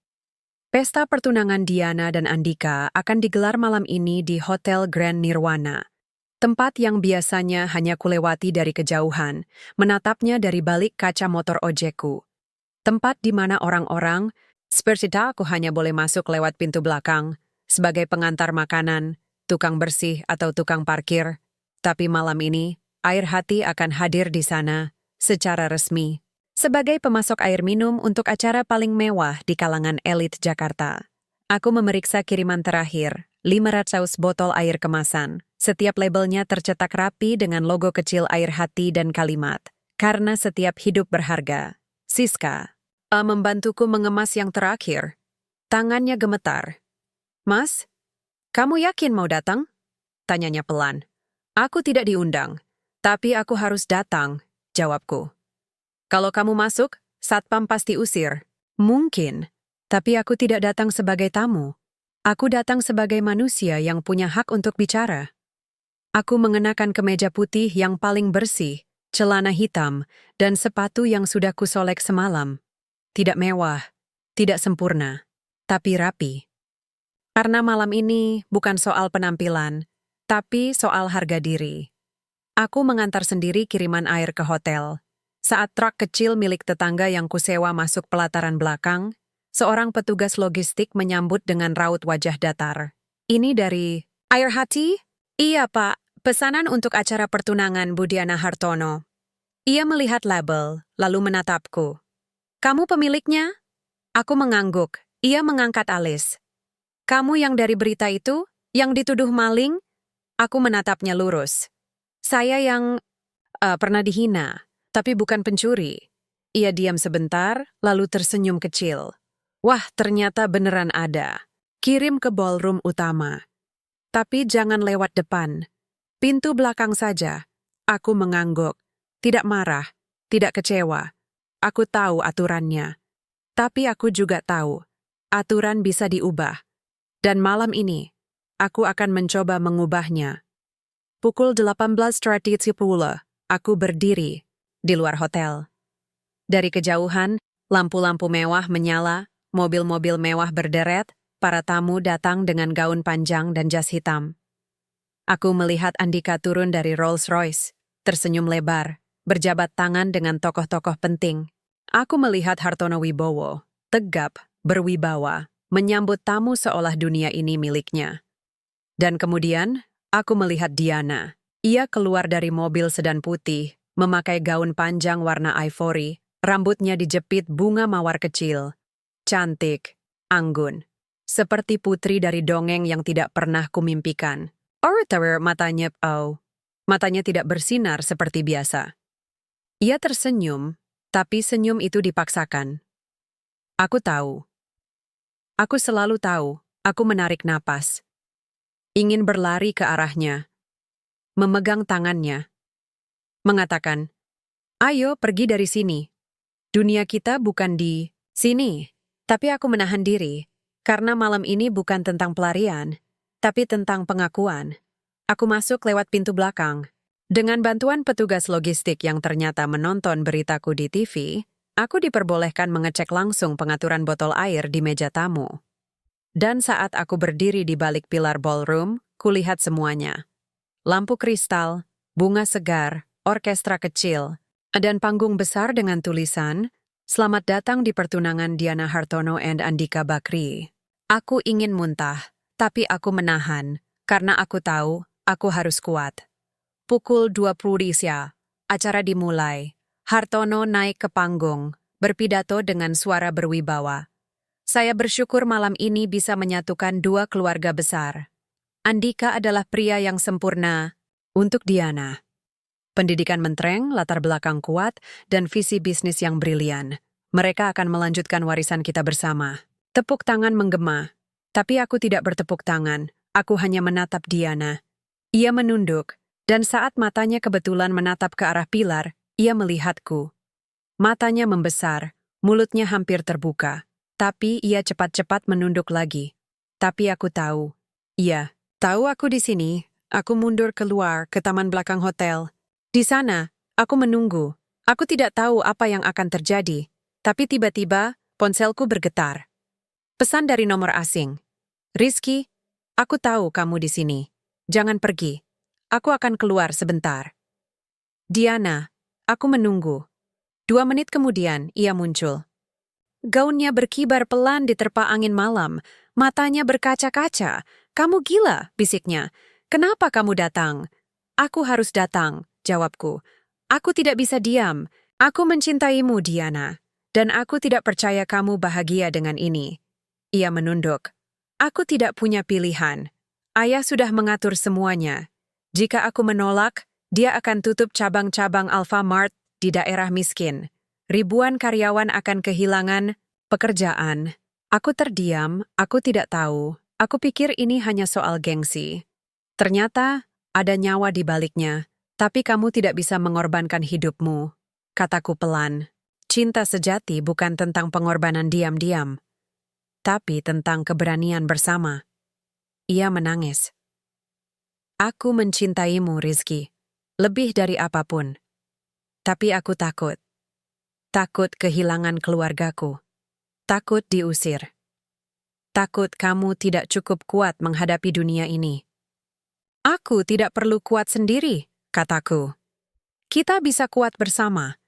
Pesta pertunangan Diana dan Andika akan digelar malam ini di Hotel Grand Nirwana, tempat yang biasanya hanya kulewati dari kejauhan, menatapnya dari balik kaca motor ojekku. Tempat di mana orang-orang, seperti aku hanya boleh masuk lewat pintu belakang, sebagai pengantar makanan, tukang bersih atau tukang parkir, tapi malam ini, Air Hati akan hadir di sana, secara resmi, sebagai pemasok air minum untuk acara paling mewah di kalangan elit Jakarta. Aku memeriksa kiriman terakhir, 500 botol air kemasan. Setiap labelnya tercetak rapi dengan logo kecil Air Hati dan kalimat, "Karena setiap hidup berharga." Siska membantuku mengemas yang terakhir. Tangannya gemetar. "Mas, kamu yakin mau datang?" Tanyanya pelan. "Aku tidak diundang. Tapi aku harus datang," jawabku. "Kalau kamu masuk, satpam pasti usir." "Mungkin, tapi aku tidak datang sebagai tamu. Aku datang sebagai manusia yang punya hak untuk bicara." Aku mengenakan kemeja putih yang paling bersih, celana hitam, dan sepatu yang sudah kusolek semalam. Tidak mewah, tidak sempurna, tapi rapi. Karena malam ini bukan soal penampilan, tapi soal harga diri. Aku mengantar sendiri kiriman air ke hotel. Saat truk kecil milik tetangga yang kusewa masuk pelataran belakang, seorang petugas logistik menyambut dengan raut wajah datar. "Ini dari Air Hati?" "Iya, Pak. Pesanan untuk acara pertunangan Budiana Hartono." Ia melihat label, lalu menatapku. "Kamu pemiliknya?" Aku mengangguk. Ia mengangkat alis. "Kamu yang dari berita itu? Yang dituduh maling?" Aku menatapnya lurus. "Saya yang pernah dihina, tapi bukan pencuri." Ia diam sebentar, lalu tersenyum kecil. "Wah, ternyata beneran ada. Kirim ke ballroom utama. Tapi jangan lewat depan. Pintu belakang saja." Aku mengangguk. Tidak marah, tidak kecewa. Aku tahu aturannya. Tapi aku juga tahu, aturan bisa diubah. Dan malam ini, aku akan mencoba mengubahnya. Pukul 18.30, aku berdiri di luar hotel. Dari kejauhan, lampu-lampu mewah menyala, mobil-mobil mewah berderet, para tamu datang dengan gaun panjang dan jas hitam. Aku melihat Andika turun dari Rolls-Royce, tersenyum lebar, berjabat tangan dengan tokoh-tokoh penting. Aku melihat Hartono Wibowo, tegap, berwibawa, menyambut tamu seolah dunia ini miliknya. Dan kemudian, aku melihat Diana. Ia keluar dari mobil sedan putih, memakai gaun panjang warna ivory, rambutnya dijepit bunga mawar kecil. Cantik, anggun, seperti putri dari dongeng yang tidak pernah kumimpikan. Matanya tidak bersinar seperti biasa. Ia tersenyum, tapi senyum itu dipaksakan. Aku tahu. Aku selalu tahu. Aku menarik napas. Ingin berlari ke arahnya. Memegang tangannya. Mengatakan, ayo pergi dari sini. Dunia kita bukan di sini. Tapi aku menahan diri. Karena malam ini bukan tentang pelarian. Tapi tentang pengakuan. Aku masuk lewat pintu belakang. Dengan bantuan petugas logistik yang ternyata menonton beritaku di TV, aku diperbolehkan mengecek langsung pengaturan botol air di meja tamu. Dan saat aku berdiri di balik pilar ballroom, kulihat semuanya. Lampu kristal, bunga segar, orkestra kecil, dan panggung besar dengan tulisan, "Selamat datang di pertunangan Diana Hartono and Andika Bakri." Aku ingin muntah, tapi aku menahan, karena aku tahu aku harus kuat. Pukul 20 siang, acara dimulai. Hartono naik ke panggung, berpidato dengan suara berwibawa. Saya bersyukur malam ini bisa menyatukan dua keluarga besar. Andika adalah pria yang sempurna untuk Diana. Pendidikan mentereng, latar belakang kuat, dan visi bisnis yang brilian. Mereka akan melanjutkan warisan kita bersama. Tepuk tangan menggema. Tapi aku tidak bertepuk tangan. Aku hanya menatap Diana. Ia menunduk. Dan saat matanya kebetulan menatap ke arah pilar, ia melihatku. Matanya membesar, mulutnya hampir terbuka. Tapi ia cepat-cepat menunduk lagi. Tapi aku tahu. Iya, tahu aku di sini. Aku mundur keluar ke taman belakang hotel. Di sana, aku menunggu. Aku tidak tahu apa yang akan terjadi. Tapi tiba-tiba, ponselku bergetar. Pesan dari nomor asing. Rizky, aku tahu kamu di sini. Jangan pergi. Aku akan keluar sebentar. Diana, aku menunggu. 2 menit kemudian, ia muncul. Gaunnya berkibar pelan diterpa angin malam. Matanya berkaca-kaca. Kamu gila, bisiknya. Kenapa kamu datang? Aku harus datang, jawabku. Aku tidak bisa diam. Aku mencintaimu, Diana. Dan aku tidak percaya kamu bahagia dengan ini. Ia menunduk. Aku tidak punya pilihan. Ayah sudah mengatur semuanya. Jika aku menolak, dia akan tutup cabang-cabang Alfamart di daerah miskin. Ribuan karyawan akan kehilangan pekerjaan. Aku terdiam, aku tidak tahu. Aku pikir ini hanya soal gengsi. Ternyata ada nyawa di baliknya, tapi kamu tidak bisa mengorbankan hidupmu. Kataku pelan. Cinta sejati bukan tentang pengorbanan diam-diam, tapi tentang keberanian bersama. Ia menangis. Aku mencintaimu, Rizky, lebih dari apapun. Tapi aku takut. Takut kehilangan keluargaku. Takut diusir. Takut kamu tidak cukup kuat menghadapi dunia ini. Aku tidak perlu kuat sendiri, kataku. Kita bisa kuat bersama.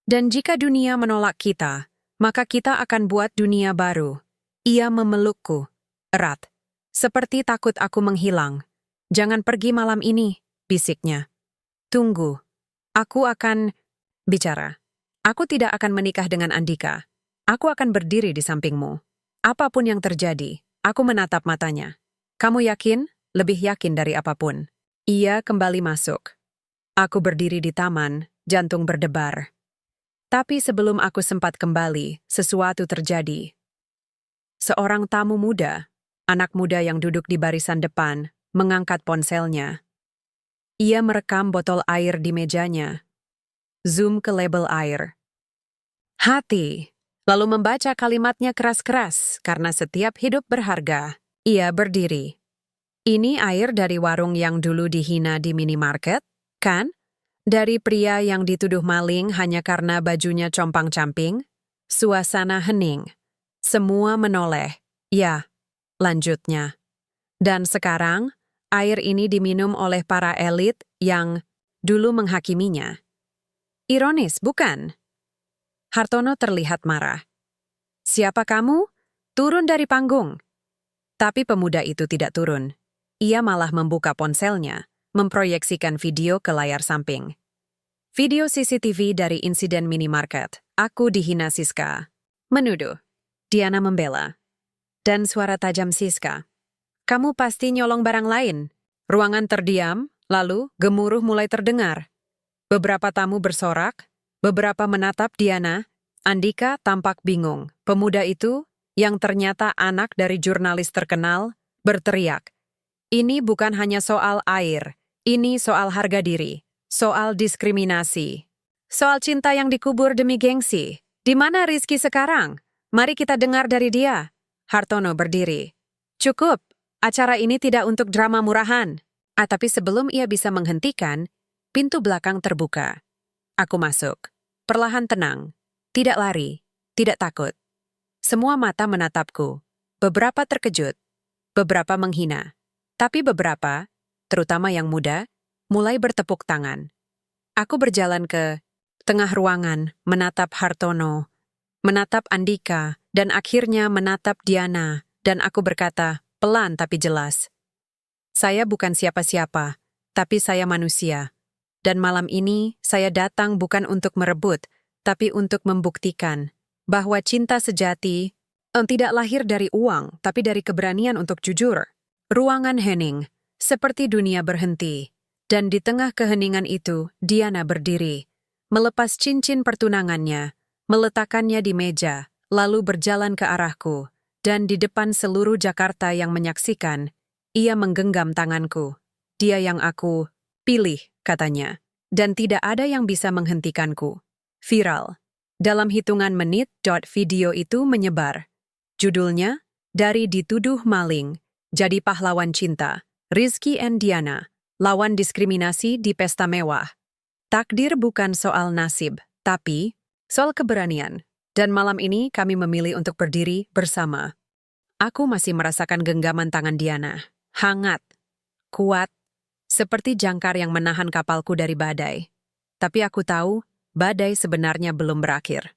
Dan jika dunia menolak kita, maka kita akan buat dunia baru. Ia memelukku, erat. Seperti takut aku menghilang. Jangan pergi malam ini, bisiknya. Tunggu. Aku akan bicara. Aku tidak akan menikah dengan Andika. Aku akan berdiri di sampingmu. Apapun yang terjadi, aku menatap matanya. Kamu yakin? Lebih yakin dari apapun. Ia kembali masuk. Aku berdiri di taman, jantung berdebar. Tapi sebelum aku sempat kembali, sesuatu terjadi. Seorang tamu muda, anak muda yang duduk di barisan depan, mengangkat ponselnya. Ia merekam botol air di mejanya. Zoom ke label air. Hati. Lalu membaca kalimatnya keras-keras karena setiap hidup berharga. Ia berdiri. Ini air dari warung yang dulu dihina di minimarket, kan? Dari pria yang dituduh maling hanya karena bajunya compang-camping. Suasana hening. Semua menoleh. Ya, lanjutnya. Dan sekarang, Air ini diminum oleh para elit yang dulu menghakiminya. Ironis, bukan? Hartono terlihat marah. Siapa kamu? Turun dari panggung. Tapi pemuda itu tidak turun. Ia malah membuka ponselnya, memproyeksikan video ke layar samping. Video CCTV dari insiden minimarket. Aku dihina Siska. Menuduh. Diana membela. Dan suara tajam Siska. Kamu pasti nyolong barang lain. Ruangan terdiam, lalu gemuruh mulai terdengar. Beberapa tamu bersorak, beberapa menatap Diana. Andika tampak bingung. Pemuda itu, yang ternyata anak dari jurnalis terkenal, berteriak. Ini bukan hanya soal air, ini soal harga diri, soal diskriminasi, soal cinta yang dikubur demi gengsi. Di mana Rizky sekarang? Mari kita dengar dari dia. Hartono berdiri. Cukup, acara ini tidak untuk drama murahan. Tapi sebelum ia bisa menghentikan, pintu belakang terbuka. Aku masuk. Perlahan tenang. Tidak lari. Tidak takut. Semua mata menatapku. Beberapa terkejut. Beberapa menghina. Tapi beberapa, terutama yang muda, mulai bertepuk tangan. Aku berjalan ke tengah ruangan, menatap Hartono, menatap Andika, dan akhirnya menatap Diana, dan aku berkata, pelan tapi jelas. Saya bukan siapa-siapa, tapi saya manusia. Dan malam ini, saya datang bukan untuk merebut, tapi untuk membuktikan bahwa cinta sejati tidak lahir dari uang, tapi dari keberanian untuk jujur. Ruangan hening, seperti dunia berhenti. Dan di tengah keheningan itu, Diana berdiri, melepas cincin pertunangannya, meletakkannya di meja, lalu berjalan ke arahku, dan di depan seluruh Jakarta yang menyaksikan, ia menggenggam tanganku. Dia yang aku pilih, katanya. Dan tidak ada yang bisa menghentikanku. Viral. Dalam hitungan menit, video itu menyebar. Judulnya, Dari Dituduh Maling, Jadi Pahlawan Cinta, Rizky and Diana, lawan diskriminasi di pesta mewah. Takdir bukan soal nasib, tapi soal keberanian. Dan malam ini kami memilih untuk berdiri bersama. Aku masih merasakan genggaman tangan Diana. Hangat, kuat, seperti jangkar yang menahan kapalku dari badai. Tapi aku tahu, badai sebenarnya belum berakhir.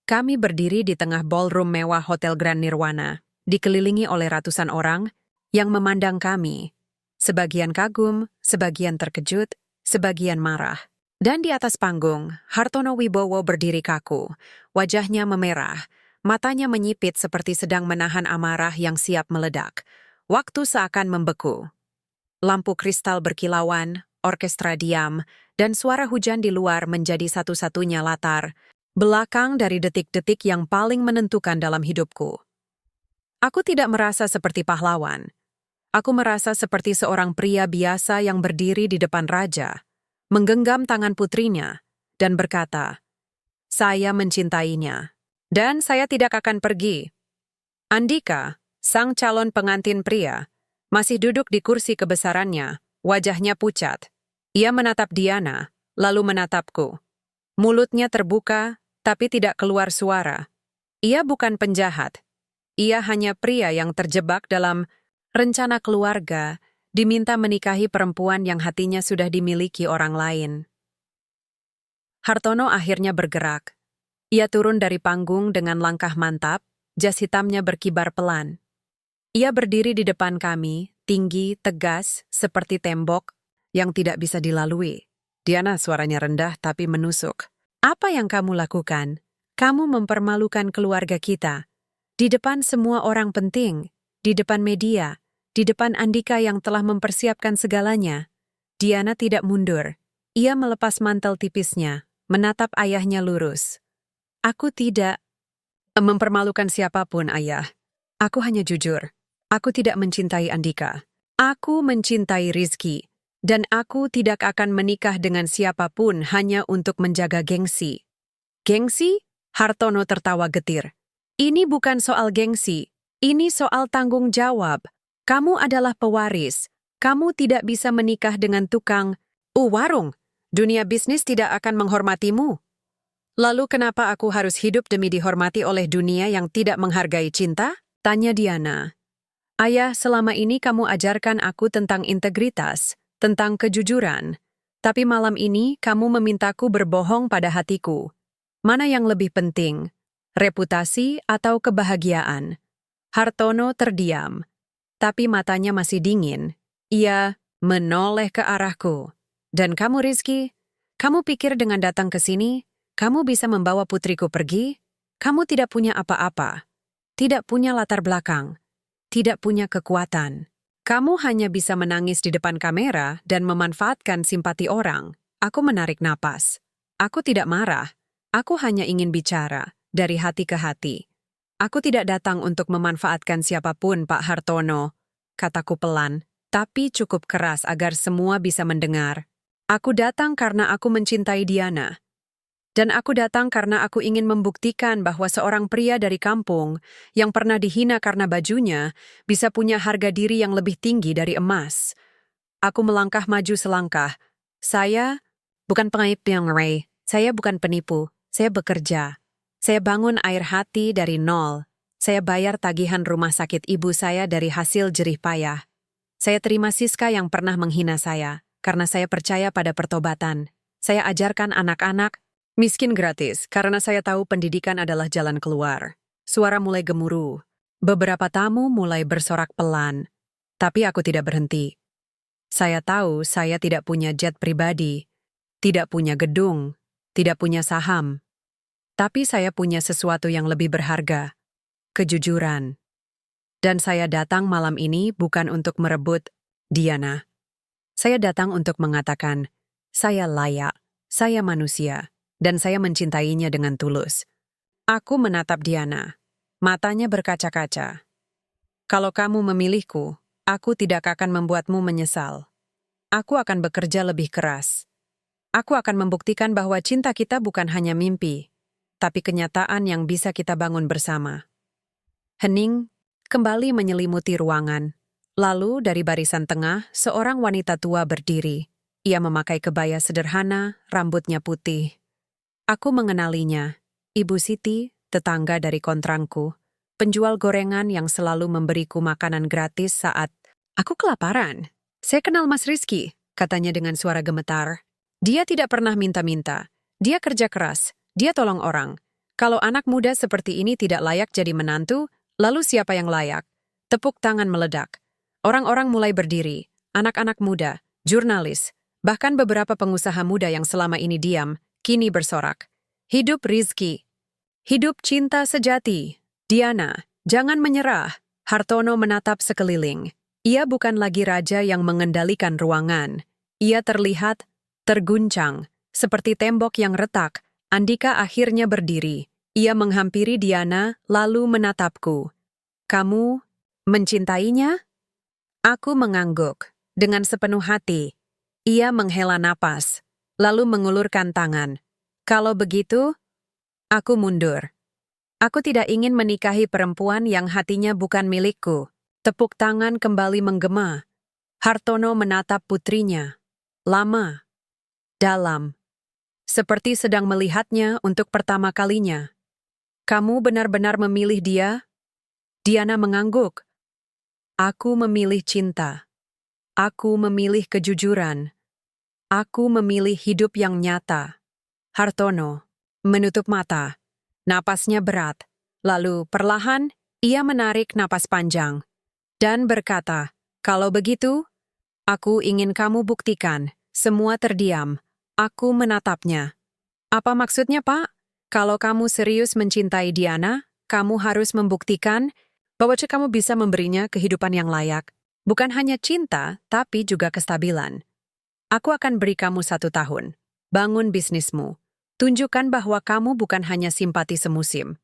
Kami berdiri di tengah ballroom mewah Hotel Grand Nirwana, dikelilingi oleh ratusan orang yang memandang kami. Sebagian kagum, sebagian terkejut, sebagian marah. Dan di atas panggung, Hartono Wibowo berdiri kaku, wajahnya memerah, matanya menyipit seperti sedang menahan amarah yang siap meledak. Waktu seakan membeku. Lampu kristal berkilauan, orkestra diam, dan suara hujan di luar menjadi satu-satunya latar belakang dari detik-detik yang paling menentukan dalam hidupku. Aku tidak merasa seperti pahlawan. Aku merasa seperti seorang pria biasa yang berdiri di depan raja, menggenggam tangan putrinya, dan berkata, "Saya mencintainya, dan saya tidak akan pergi." Andika, sang calon pengantin pria, masih duduk di kursi kebesarannya, wajahnya pucat. Ia menatap Diana, lalu menatapku. Mulutnya terbuka, tapi tidak keluar suara. Ia bukan penjahat. Ia hanya pria yang terjebak dalam rencana keluarga, diminta menikahi perempuan yang hatinya sudah dimiliki orang lain. Hartono akhirnya bergerak. Ia turun dari panggung dengan langkah mantap, jas hitamnya berkibar pelan. Ia berdiri di depan kami, tinggi, tegas, seperti tembok yang tidak bisa dilalui. Diana suaranya rendah tapi menusuk. Apa yang kamu lakukan? Kamu mempermalukan keluarga kita. Di depan semua orang penting, di depan media, di depan Andika yang telah mempersiapkan segalanya. Diana tidak mundur. Ia melepas mantel tipisnya, menatap ayahnya lurus. Aku tidak mempermalukan siapapun, ayah. Aku hanya jujur. Aku tidak mencintai Andika. Aku mencintai Rizky. Dan aku tidak akan menikah dengan siapapun hanya untuk menjaga gengsi. Gengsi? Hartono tertawa getir. Ini bukan soal gengsi. Ini soal tanggung jawab. Kamu adalah pewaris. Kamu tidak bisa menikah dengan tukang warung. Dunia bisnis tidak akan menghormatimu. Lalu kenapa aku harus hidup demi dihormati oleh dunia yang tidak menghargai cinta? Tanya Diana. Ayah, selama ini kamu ajarkan aku tentang integritas, tentang kejujuran. Tapi malam ini kamu memintaku berbohong pada hatiku. Mana yang lebih penting, reputasi atau kebahagiaan? Hartono terdiam, tapi matanya masih dingin. Ia menoleh ke arahku. Dan kamu, Rizky? Kamu pikir dengan datang ke sini, kamu bisa membawa putriku pergi? Kamu tidak punya apa-apa, tidak punya latar belakang, tidak punya kekuatan. Kamu hanya bisa menangis di depan kamera dan memanfaatkan simpati orang. Aku menarik napas. Aku tidak marah. Aku hanya ingin bicara dari hati ke hati. Aku tidak datang untuk memanfaatkan siapapun, Pak Hartono, kataku pelan, tapi cukup keras agar semua bisa mendengar. Aku datang karena aku mencintai Diana. Dan aku datang karena aku ingin membuktikan bahwa seorang pria dari kampung yang pernah dihina karena bajunya bisa punya harga diri yang lebih tinggi dari emas. Aku melangkah maju selangkah. Saya bukan pengayap, saya bukan penipu, saya bekerja. Saya bangun air hati dari nol. Saya bayar tagihan rumah sakit ibu saya dari hasil jerih payah. Saya terima Siska yang pernah menghina saya, karena saya percaya pada pertobatan. Saya ajarkan anak-anak miskin gratis, karena saya tahu pendidikan adalah jalan keluar. Suara mulai gemuruh. Beberapa tamu mulai bersorak pelan. Tapi aku tidak berhenti. Saya tahu saya tidak punya jet pribadi, tidak punya gedung, tidak punya saham. Tapi saya punya sesuatu yang lebih berharga, kejujuran. Dan saya datang malam ini bukan untuk merebut Diana. Saya datang untuk mengatakan, saya layak, saya manusia, dan saya mencintainya dengan tulus. Aku menatap Diana. Matanya berkaca-kaca. Kalau kamu memilihku, aku tidak akan membuatmu menyesal. Aku akan bekerja lebih keras. Aku akan membuktikan bahwa cinta kita bukan hanya mimpi, tapi kenyataan yang bisa kita bangun bersama. Hening kembali menyelimuti ruangan. Lalu dari barisan tengah, seorang wanita tua berdiri. Ia memakai kebaya sederhana, rambutnya putih. Aku mengenalinya, Ibu Siti, tetangga dari kontraku, penjual gorengan yang selalu memberiku makanan gratis saat aku kelaparan. Saya kenal Mas Rizky, katanya dengan suara gemetar. Dia tidak pernah minta-minta. Dia kerja keras. Dia tolong orang. Kalau anak muda seperti ini tidak layak jadi menantu, lalu siapa yang layak? Tepuk tangan meledak. Orang-orang mulai berdiri. Anak-anak muda, jurnalis, bahkan beberapa pengusaha muda yang selama ini diam, kini bersorak. Hidup Rizky. Hidup cinta sejati. Diana, jangan menyerah. Hartono menatap sekeliling. Ia bukan lagi raja yang mengendalikan ruangan. Ia terlihat terguncang, seperti tembok yang retak. Andika akhirnya berdiri. Ia menghampiri Diana, lalu menatapku. Kamu mencintainya? Aku mengangguk. Dengan sepenuh hati. Ia menghela napas, lalu mengulurkan tangan. Kalau begitu, aku mundur. Aku tidak ingin menikahi perempuan yang hatinya bukan milikku. Tepuk tangan kembali menggema. Hartono menatap putrinya. Lama. Dalam. Seperti sedang melihatnya untuk pertama kalinya. Kamu benar-benar memilih dia? Diana mengangguk. Aku memilih cinta. Aku memilih kejujuran. Aku memilih hidup yang nyata. Hartono menutup mata. Napasnya berat. Lalu perlahan ia menarik napas panjang. Dan berkata, kalau begitu, aku ingin kamu buktikan. Semua terdiam. Aku menatapnya. Apa maksudnya, Pak? Kalau kamu serius mencintai Diana, kamu harus membuktikan bahwa kamu bisa memberinya kehidupan yang layak. Bukan hanya cinta, tapi juga kestabilan. Aku akan beri kamu 1 tahun. Bangun bisnismu. Tunjukkan bahwa kamu bukan hanya simpati semusim.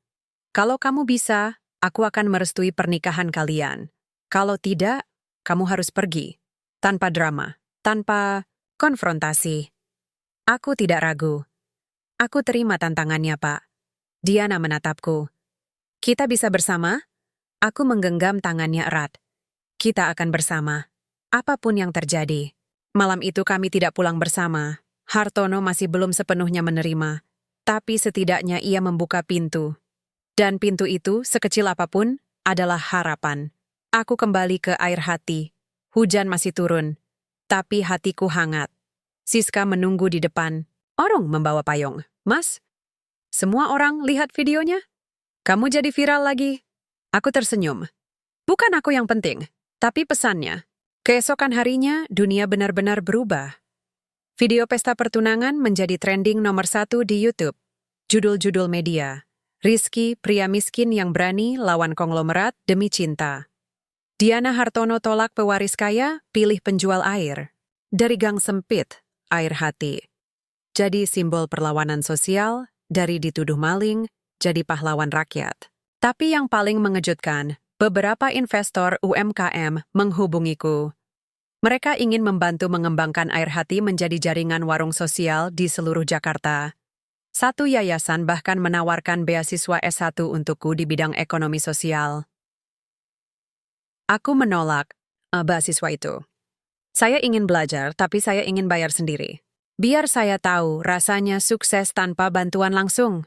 Kalau kamu bisa, aku akan merestui pernikahan kalian. Kalau tidak, kamu harus pergi. Tanpa drama, tanpa konfrontasi. Aku tidak ragu. Aku terima tantangannya, Pak. Diana menatapku. Kita bisa bersama? Aku menggenggam tangannya erat. Kita akan bersama. Apapun yang terjadi. Malam itu kami tidak pulang bersama. Hartono masih belum sepenuhnya menerima. Tapi setidaknya ia membuka pintu. Dan pintu itu, sekecil apapun, adalah harapan. Aku kembali ke air hati. Hujan masih turun, tapi hatiku hangat. Siska menunggu di depan. Orong membawa payung. Mas, semua orang lihat videonya? Kamu jadi viral lagi. Aku tersenyum. Bukan aku yang penting, tapi pesannya. Keesokan harinya, dunia benar-benar berubah. Video pesta pertunangan menjadi trending nomor 1 di YouTube. Judul-judul media. Rizky, pria miskin yang berani lawan konglomerat demi cinta. Diana Hartono tolak pewaris kaya, pilih penjual air. Dari gang sempit, air hati. Jadi simbol perlawanan sosial, dari dituduh maling, jadi pahlawan rakyat. Tapi yang paling mengejutkan, beberapa investor UMKM menghubungiku. Mereka ingin membantu mengembangkan air hati menjadi jaringan warung sosial di seluruh Jakarta. Satu yayasan bahkan menawarkan beasiswa S1 untukku di bidang ekonomi sosial. Aku menolak beasiswa itu. Saya ingin belajar, tapi saya ingin bayar sendiri. Biar saya tahu rasanya sukses tanpa bantuan langsung.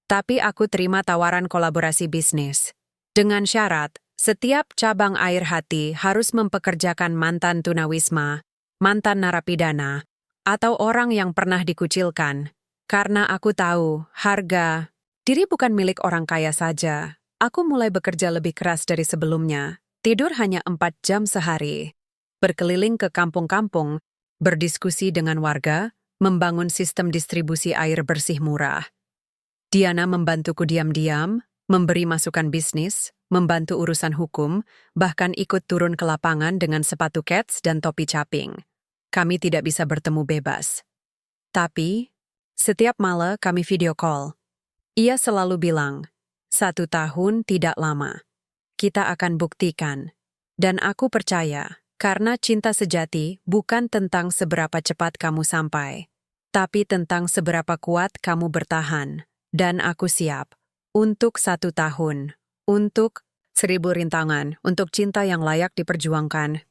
Tapi aku terima tawaran kolaborasi bisnis. Dengan syarat, setiap cabang air hati harus mempekerjakan mantan tunawisma, mantan narapidana, atau orang yang pernah dikucilkan. Karena aku tahu, harga diri bukan milik orang kaya saja. Aku mulai bekerja lebih keras dari sebelumnya. Tidur hanya 4 jam sehari. Berkeliling ke kampung-kampung, berdiskusi dengan warga, membangun sistem distribusi air bersih murah. Diana membantuku diam-diam, memberi masukan bisnis, membantu urusan hukum, bahkan ikut turun ke lapangan dengan sepatu kets dan topi caping. Kami tidak bisa bertemu bebas. Tapi, setiap malam kami video call. Ia selalu bilang, 1 tahun tidak lama. Kita akan buktikan. Dan aku percaya, karena cinta sejati bukan tentang seberapa cepat kamu sampai, tapi tentang seberapa kuat kamu bertahan. Dan aku siap. Untuk 1 tahun. Untuk 1000 rintangan. Untuk cinta yang layak diperjuangkan.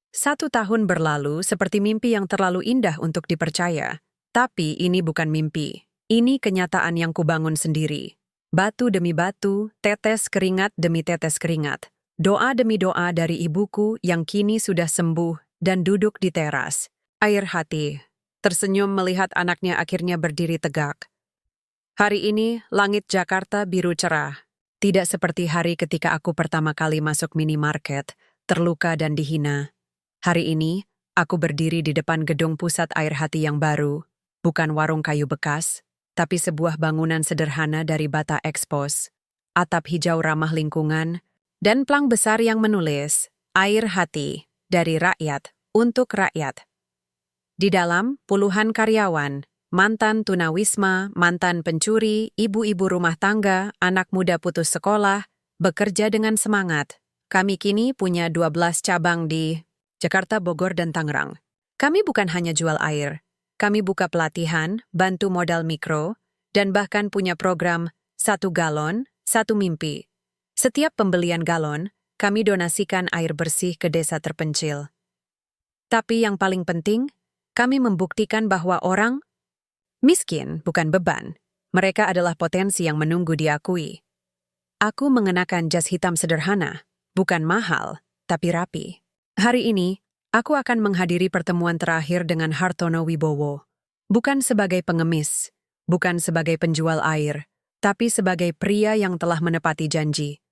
1 tahun berlalu seperti mimpi yang terlalu indah untuk dipercaya. Tapi ini bukan mimpi. Ini kenyataan yang kubangun sendiri. Batu demi batu, tetes keringat demi tetes keringat. Doa demi doa dari ibuku yang kini sudah sembuh dan duduk di teras. Air hati, tersenyum melihat anaknya akhirnya berdiri tegak. Hari ini, langit Jakarta biru cerah. Tidak seperti hari ketika aku pertama kali masuk minimarket, terluka dan dihina. Hari ini, aku berdiri di depan gedung pusat air hati yang baru, bukan warung kayu bekas, tapi sebuah bangunan sederhana dari bata ekspos, atap hijau ramah lingkungan, dan plang besar yang menulis, Air Hati, dari rakyat, untuk rakyat. Di dalam, puluhan karyawan, mantan tunawisma, mantan pencuri, ibu-ibu rumah tangga, anak muda putus sekolah, bekerja dengan semangat. Kami kini punya 12 cabang di Jakarta, Bogor, dan Tangerang. Kami bukan hanya jual air. Kami buka pelatihan, bantu modal mikro, dan bahkan punya program 1 galon, 1 mimpi. Setiap pembelian galon, kami donasikan air bersih ke desa terpencil. Tapi yang paling penting, kami membuktikan bahwa orang miskin bukan beban. Mereka adalah potensi yang menunggu diakui. Aku mengenakan jas hitam sederhana, bukan mahal, tapi rapi. Hari ini, aku akan menghadiri pertemuan terakhir dengan Hartono Wibowo. Bukan sebagai pengemis, bukan sebagai penjual air, tapi sebagai pria yang telah menepati janji.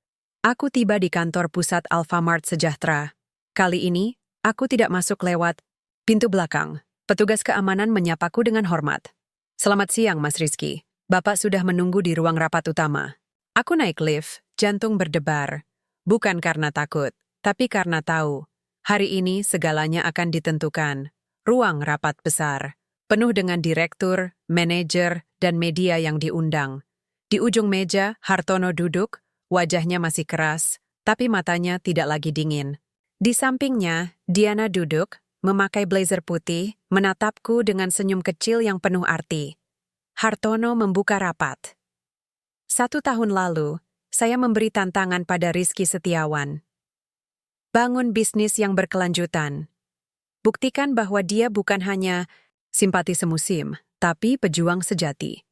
Aku tiba di kantor pusat Alfamart Sejahtera. Kali ini, aku tidak masuk lewat pintu belakang. Petugas keamanan menyapaku dengan hormat. Selamat siang, Mas Rizky. Bapak sudah menunggu di ruang rapat utama. Aku naik lift, jantung berdebar. Bukan karena takut, tapi karena tahu. Hari ini segalanya akan ditentukan. Ruang rapat besar, penuh dengan direktur, manajer, dan media yang diundang. Di ujung meja, Hartono duduk, wajahnya masih keras, tapi matanya tidak lagi dingin. Di sampingnya, Diana duduk, memakai blazer putih, menatapku dengan senyum kecil yang penuh arti. Hartono membuka rapat. 1 tahun lalu, saya memberi tantangan pada Rizky Setiawan. Bangun bisnis yang berkelanjutan. Buktikan bahwa dia bukan hanya simpati semusim, tapi pejuang sejati.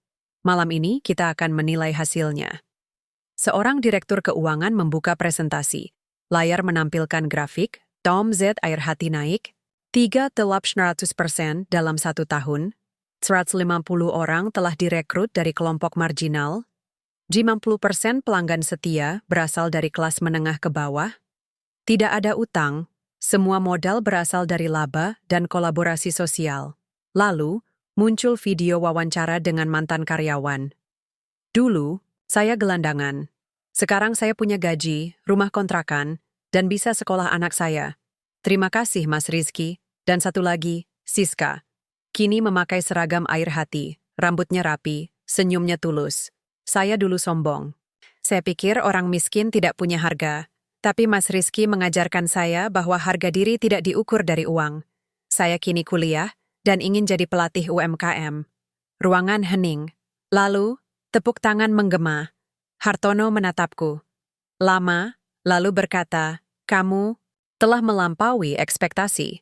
Malam ini kita akan menilai hasilnya. Seorang direktur keuangan membuka presentasi. Layar menampilkan grafik, Tom Z air hati naik, 3,100% dalam 1 tahun, 150 orang telah direkrut dari kelompok marginal, 50% pelanggan setia berasal dari kelas menengah ke bawah, tidak ada utang, semua modal berasal dari laba dan kolaborasi sosial. Lalu, muncul video wawancara dengan mantan karyawan. Dulu, saya gelandangan. Sekarang saya punya gaji, rumah kontrakan, dan bisa sekolah anak saya. Terima kasih, Mas Rizky. Dan satu lagi, Siska. Kini memakai seragam air hati, rambutnya rapi, senyumnya tulus. Saya dulu sombong. Saya pikir orang miskin tidak punya harga. Tapi Mas Rizky mengajarkan saya bahwa harga diri tidak diukur dari uang. Saya kini kuliah dan ingin jadi pelatih UMKM. Ruangan hening. Lalu, tepuk tangan menggema. Hartono menatapku. Lama, lalu berkata, "Kamu telah melampaui ekspektasi.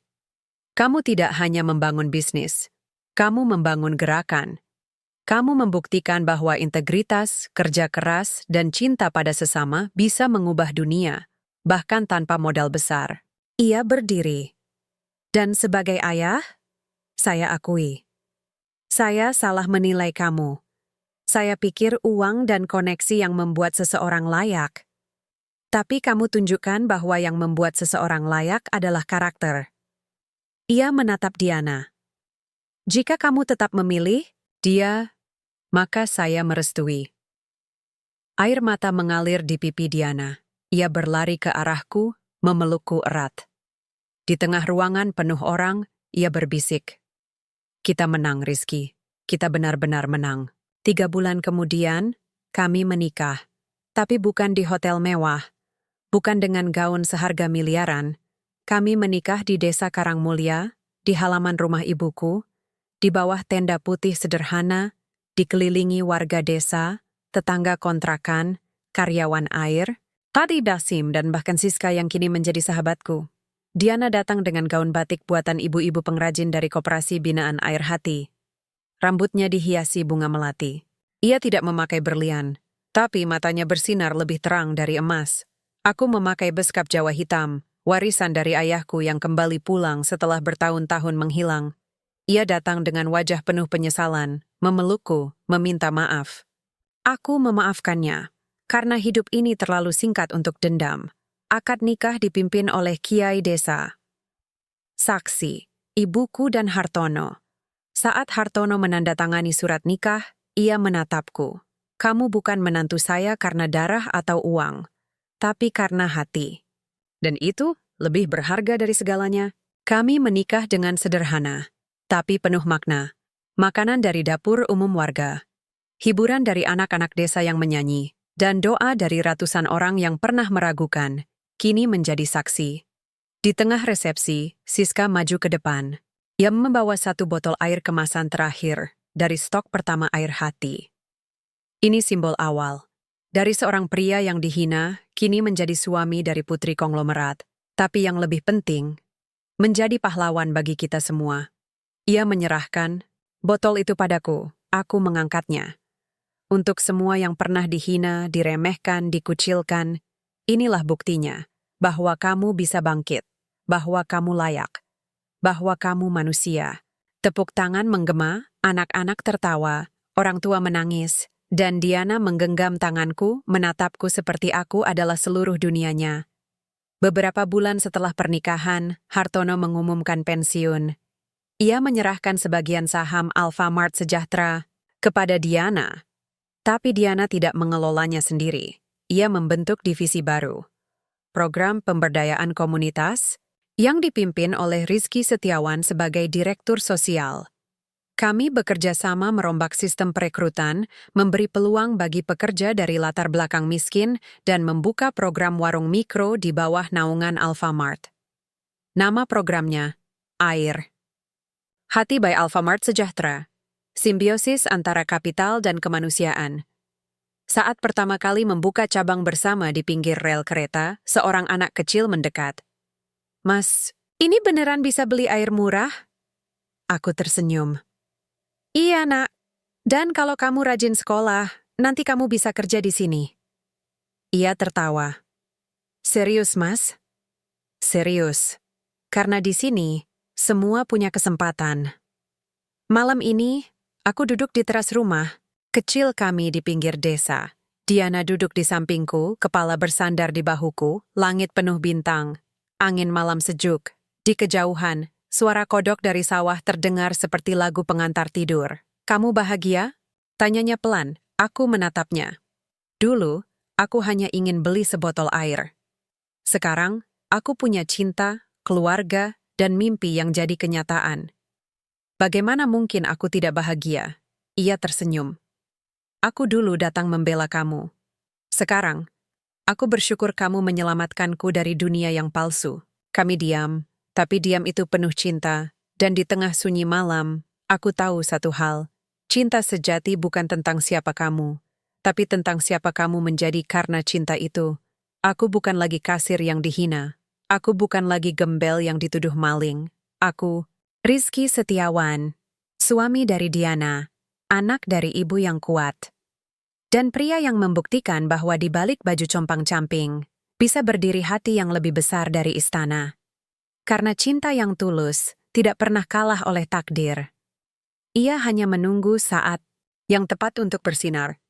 Kamu tidak hanya membangun bisnis, kamu membangun gerakan. Kamu membuktikan bahwa integritas, kerja keras, dan cinta pada sesama bisa mengubah dunia, bahkan tanpa modal besar." Ia berdiri. Dan sebagai ayah, saya akui. Saya salah menilai kamu. Saya pikir uang dan koneksi yang membuat seseorang layak. Tapi kamu tunjukkan bahwa yang membuat seseorang layak adalah karakter. Ia menatap Diana. Jika kamu tetap memilih dia, maka saya merestui. Air mata mengalir di pipi Diana. Ia berlari ke arahku, memelukku erat. Di tengah ruangan penuh orang, ia berbisik. Kita menang, Rizky. Kita benar-benar menang. 3 bulan kemudian, kami menikah. Tapi bukan di hotel mewah. Bukan dengan gaun seharga miliaran. Kami menikah di desa Karangmulia, di halaman rumah ibuku, di bawah tenda putih sederhana, dikelilingi warga desa, tetangga kontrakan, karyawan air, Tadi Basim dan bahkan Siska yang kini menjadi sahabatku. Diana datang dengan gaun batik buatan ibu-ibu pengrajin dari Koperasi Binaan Air Hati. Rambutnya dihiasi bunga melati. Ia tidak memakai berlian, tapi matanya bersinar lebih terang dari emas. Aku memakai beskap Jawa hitam, warisan dari ayahku yang kembali pulang setelah bertahun-tahun menghilang. Ia datang dengan wajah penuh penyesalan, memelukku, meminta maaf. Aku memaafkannya, karena hidup ini terlalu singkat untuk dendam. Akad nikah dipimpin oleh Kiai Desa. Saksi, ibuku dan Hartono. Saat Hartono menandatangani surat nikah, ia menatapku. Kamu bukan menantu saya karena darah atau uang, tapi karena hati. Dan itu lebih berharga dari segalanya. Kami menikah dengan sederhana, tapi penuh makna. Makanan dari dapur umum warga. Hiburan dari anak-anak desa yang menyanyi, dan doa dari ratusan orang yang pernah meragukan, kini menjadi saksi. Di tengah resepsi, Siska maju ke depan. Ia membawa 1 botol air kemasan terakhir dari stok pertama air hati. Ini simbol awal. Dari seorang pria yang dihina, kini menjadi suami dari putri konglomerat. Tapi yang lebih penting, menjadi pahlawan bagi kita semua. Ia menyerahkan botol itu padaku, aku mengangkatnya. Untuk semua yang pernah dihina, diremehkan, dikucilkan, inilah buktinya bahwa kamu bisa bangkit, bahwa kamu layak, bahwa kamu manusia. Tepuk tangan menggema, anak-anak tertawa, orang tua menangis, dan Diana menggenggam tanganku, menatapku seperti aku adalah seluruh dunianya. Beberapa bulan setelah pernikahan, Hartono mengumumkan pensiun. Ia menyerahkan sebagian saham Alfamart Sejahtera kepada Diana. Tapi Diana tidak mengelolanya sendiri. Ia membentuk divisi baru. Program pemberdayaan komunitas yang dipimpin oleh Rizky Setiawan sebagai Direktur Sosial. Kami bekerja sama merombak sistem perekrutan, memberi peluang bagi pekerja dari latar belakang miskin, dan membuka program warung mikro di bawah naungan Alfamart. Nama programnya, AIR. Hati by Alfamart Sejahtera. Simbiosis antara kapital dan kemanusiaan. Saat pertama kali membuka cabang bersama di pinggir rel kereta, seorang anak kecil mendekat. Mas, ini beneran bisa beli air murah? Aku tersenyum. Iya, nak. Dan kalau kamu rajin sekolah, nanti kamu bisa kerja di sini. Ia tertawa. Serius, Mas? Serius. Karena di sini, semua punya kesempatan. Malam ini, aku duduk di teras rumah, kecil kami di pinggir desa. Diana duduk di sampingku, kepala bersandar di bahuku, langit penuh bintang. Angin malam sejuk. Di kejauhan, suara kodok dari sawah terdengar seperti lagu pengantar tidur. Kamu bahagia? Tanyanya pelan, aku menatapnya. Dulu, aku hanya ingin beli sebotol air. Sekarang, aku punya cinta, keluarga, dan mimpi yang jadi kenyataan. Bagaimana mungkin aku tidak bahagia? Ia tersenyum. Aku dulu datang membela kamu. Sekarang, aku bersyukur kamu menyelamatkanku dari dunia yang palsu. Kami diam, tapi diam itu penuh cinta. Dan di tengah sunyi malam, aku tahu satu hal. Cinta sejati bukan tentang siapa kamu, tapi tentang siapa kamu menjadi karena cinta itu. Aku bukan lagi kasir yang dihina. Aku bukan lagi gembel yang dituduh maling. Aku, Rizky Setiawan, suami dari Diana, anak dari ibu yang kuat. Dan pria yang membuktikan bahwa di balik baju compang-camping, bisa berdiri hati yang lebih besar dari istana. Karena cinta yang tulus tidak pernah kalah oleh takdir. Ia hanya menunggu saat yang tepat untuk bersinar.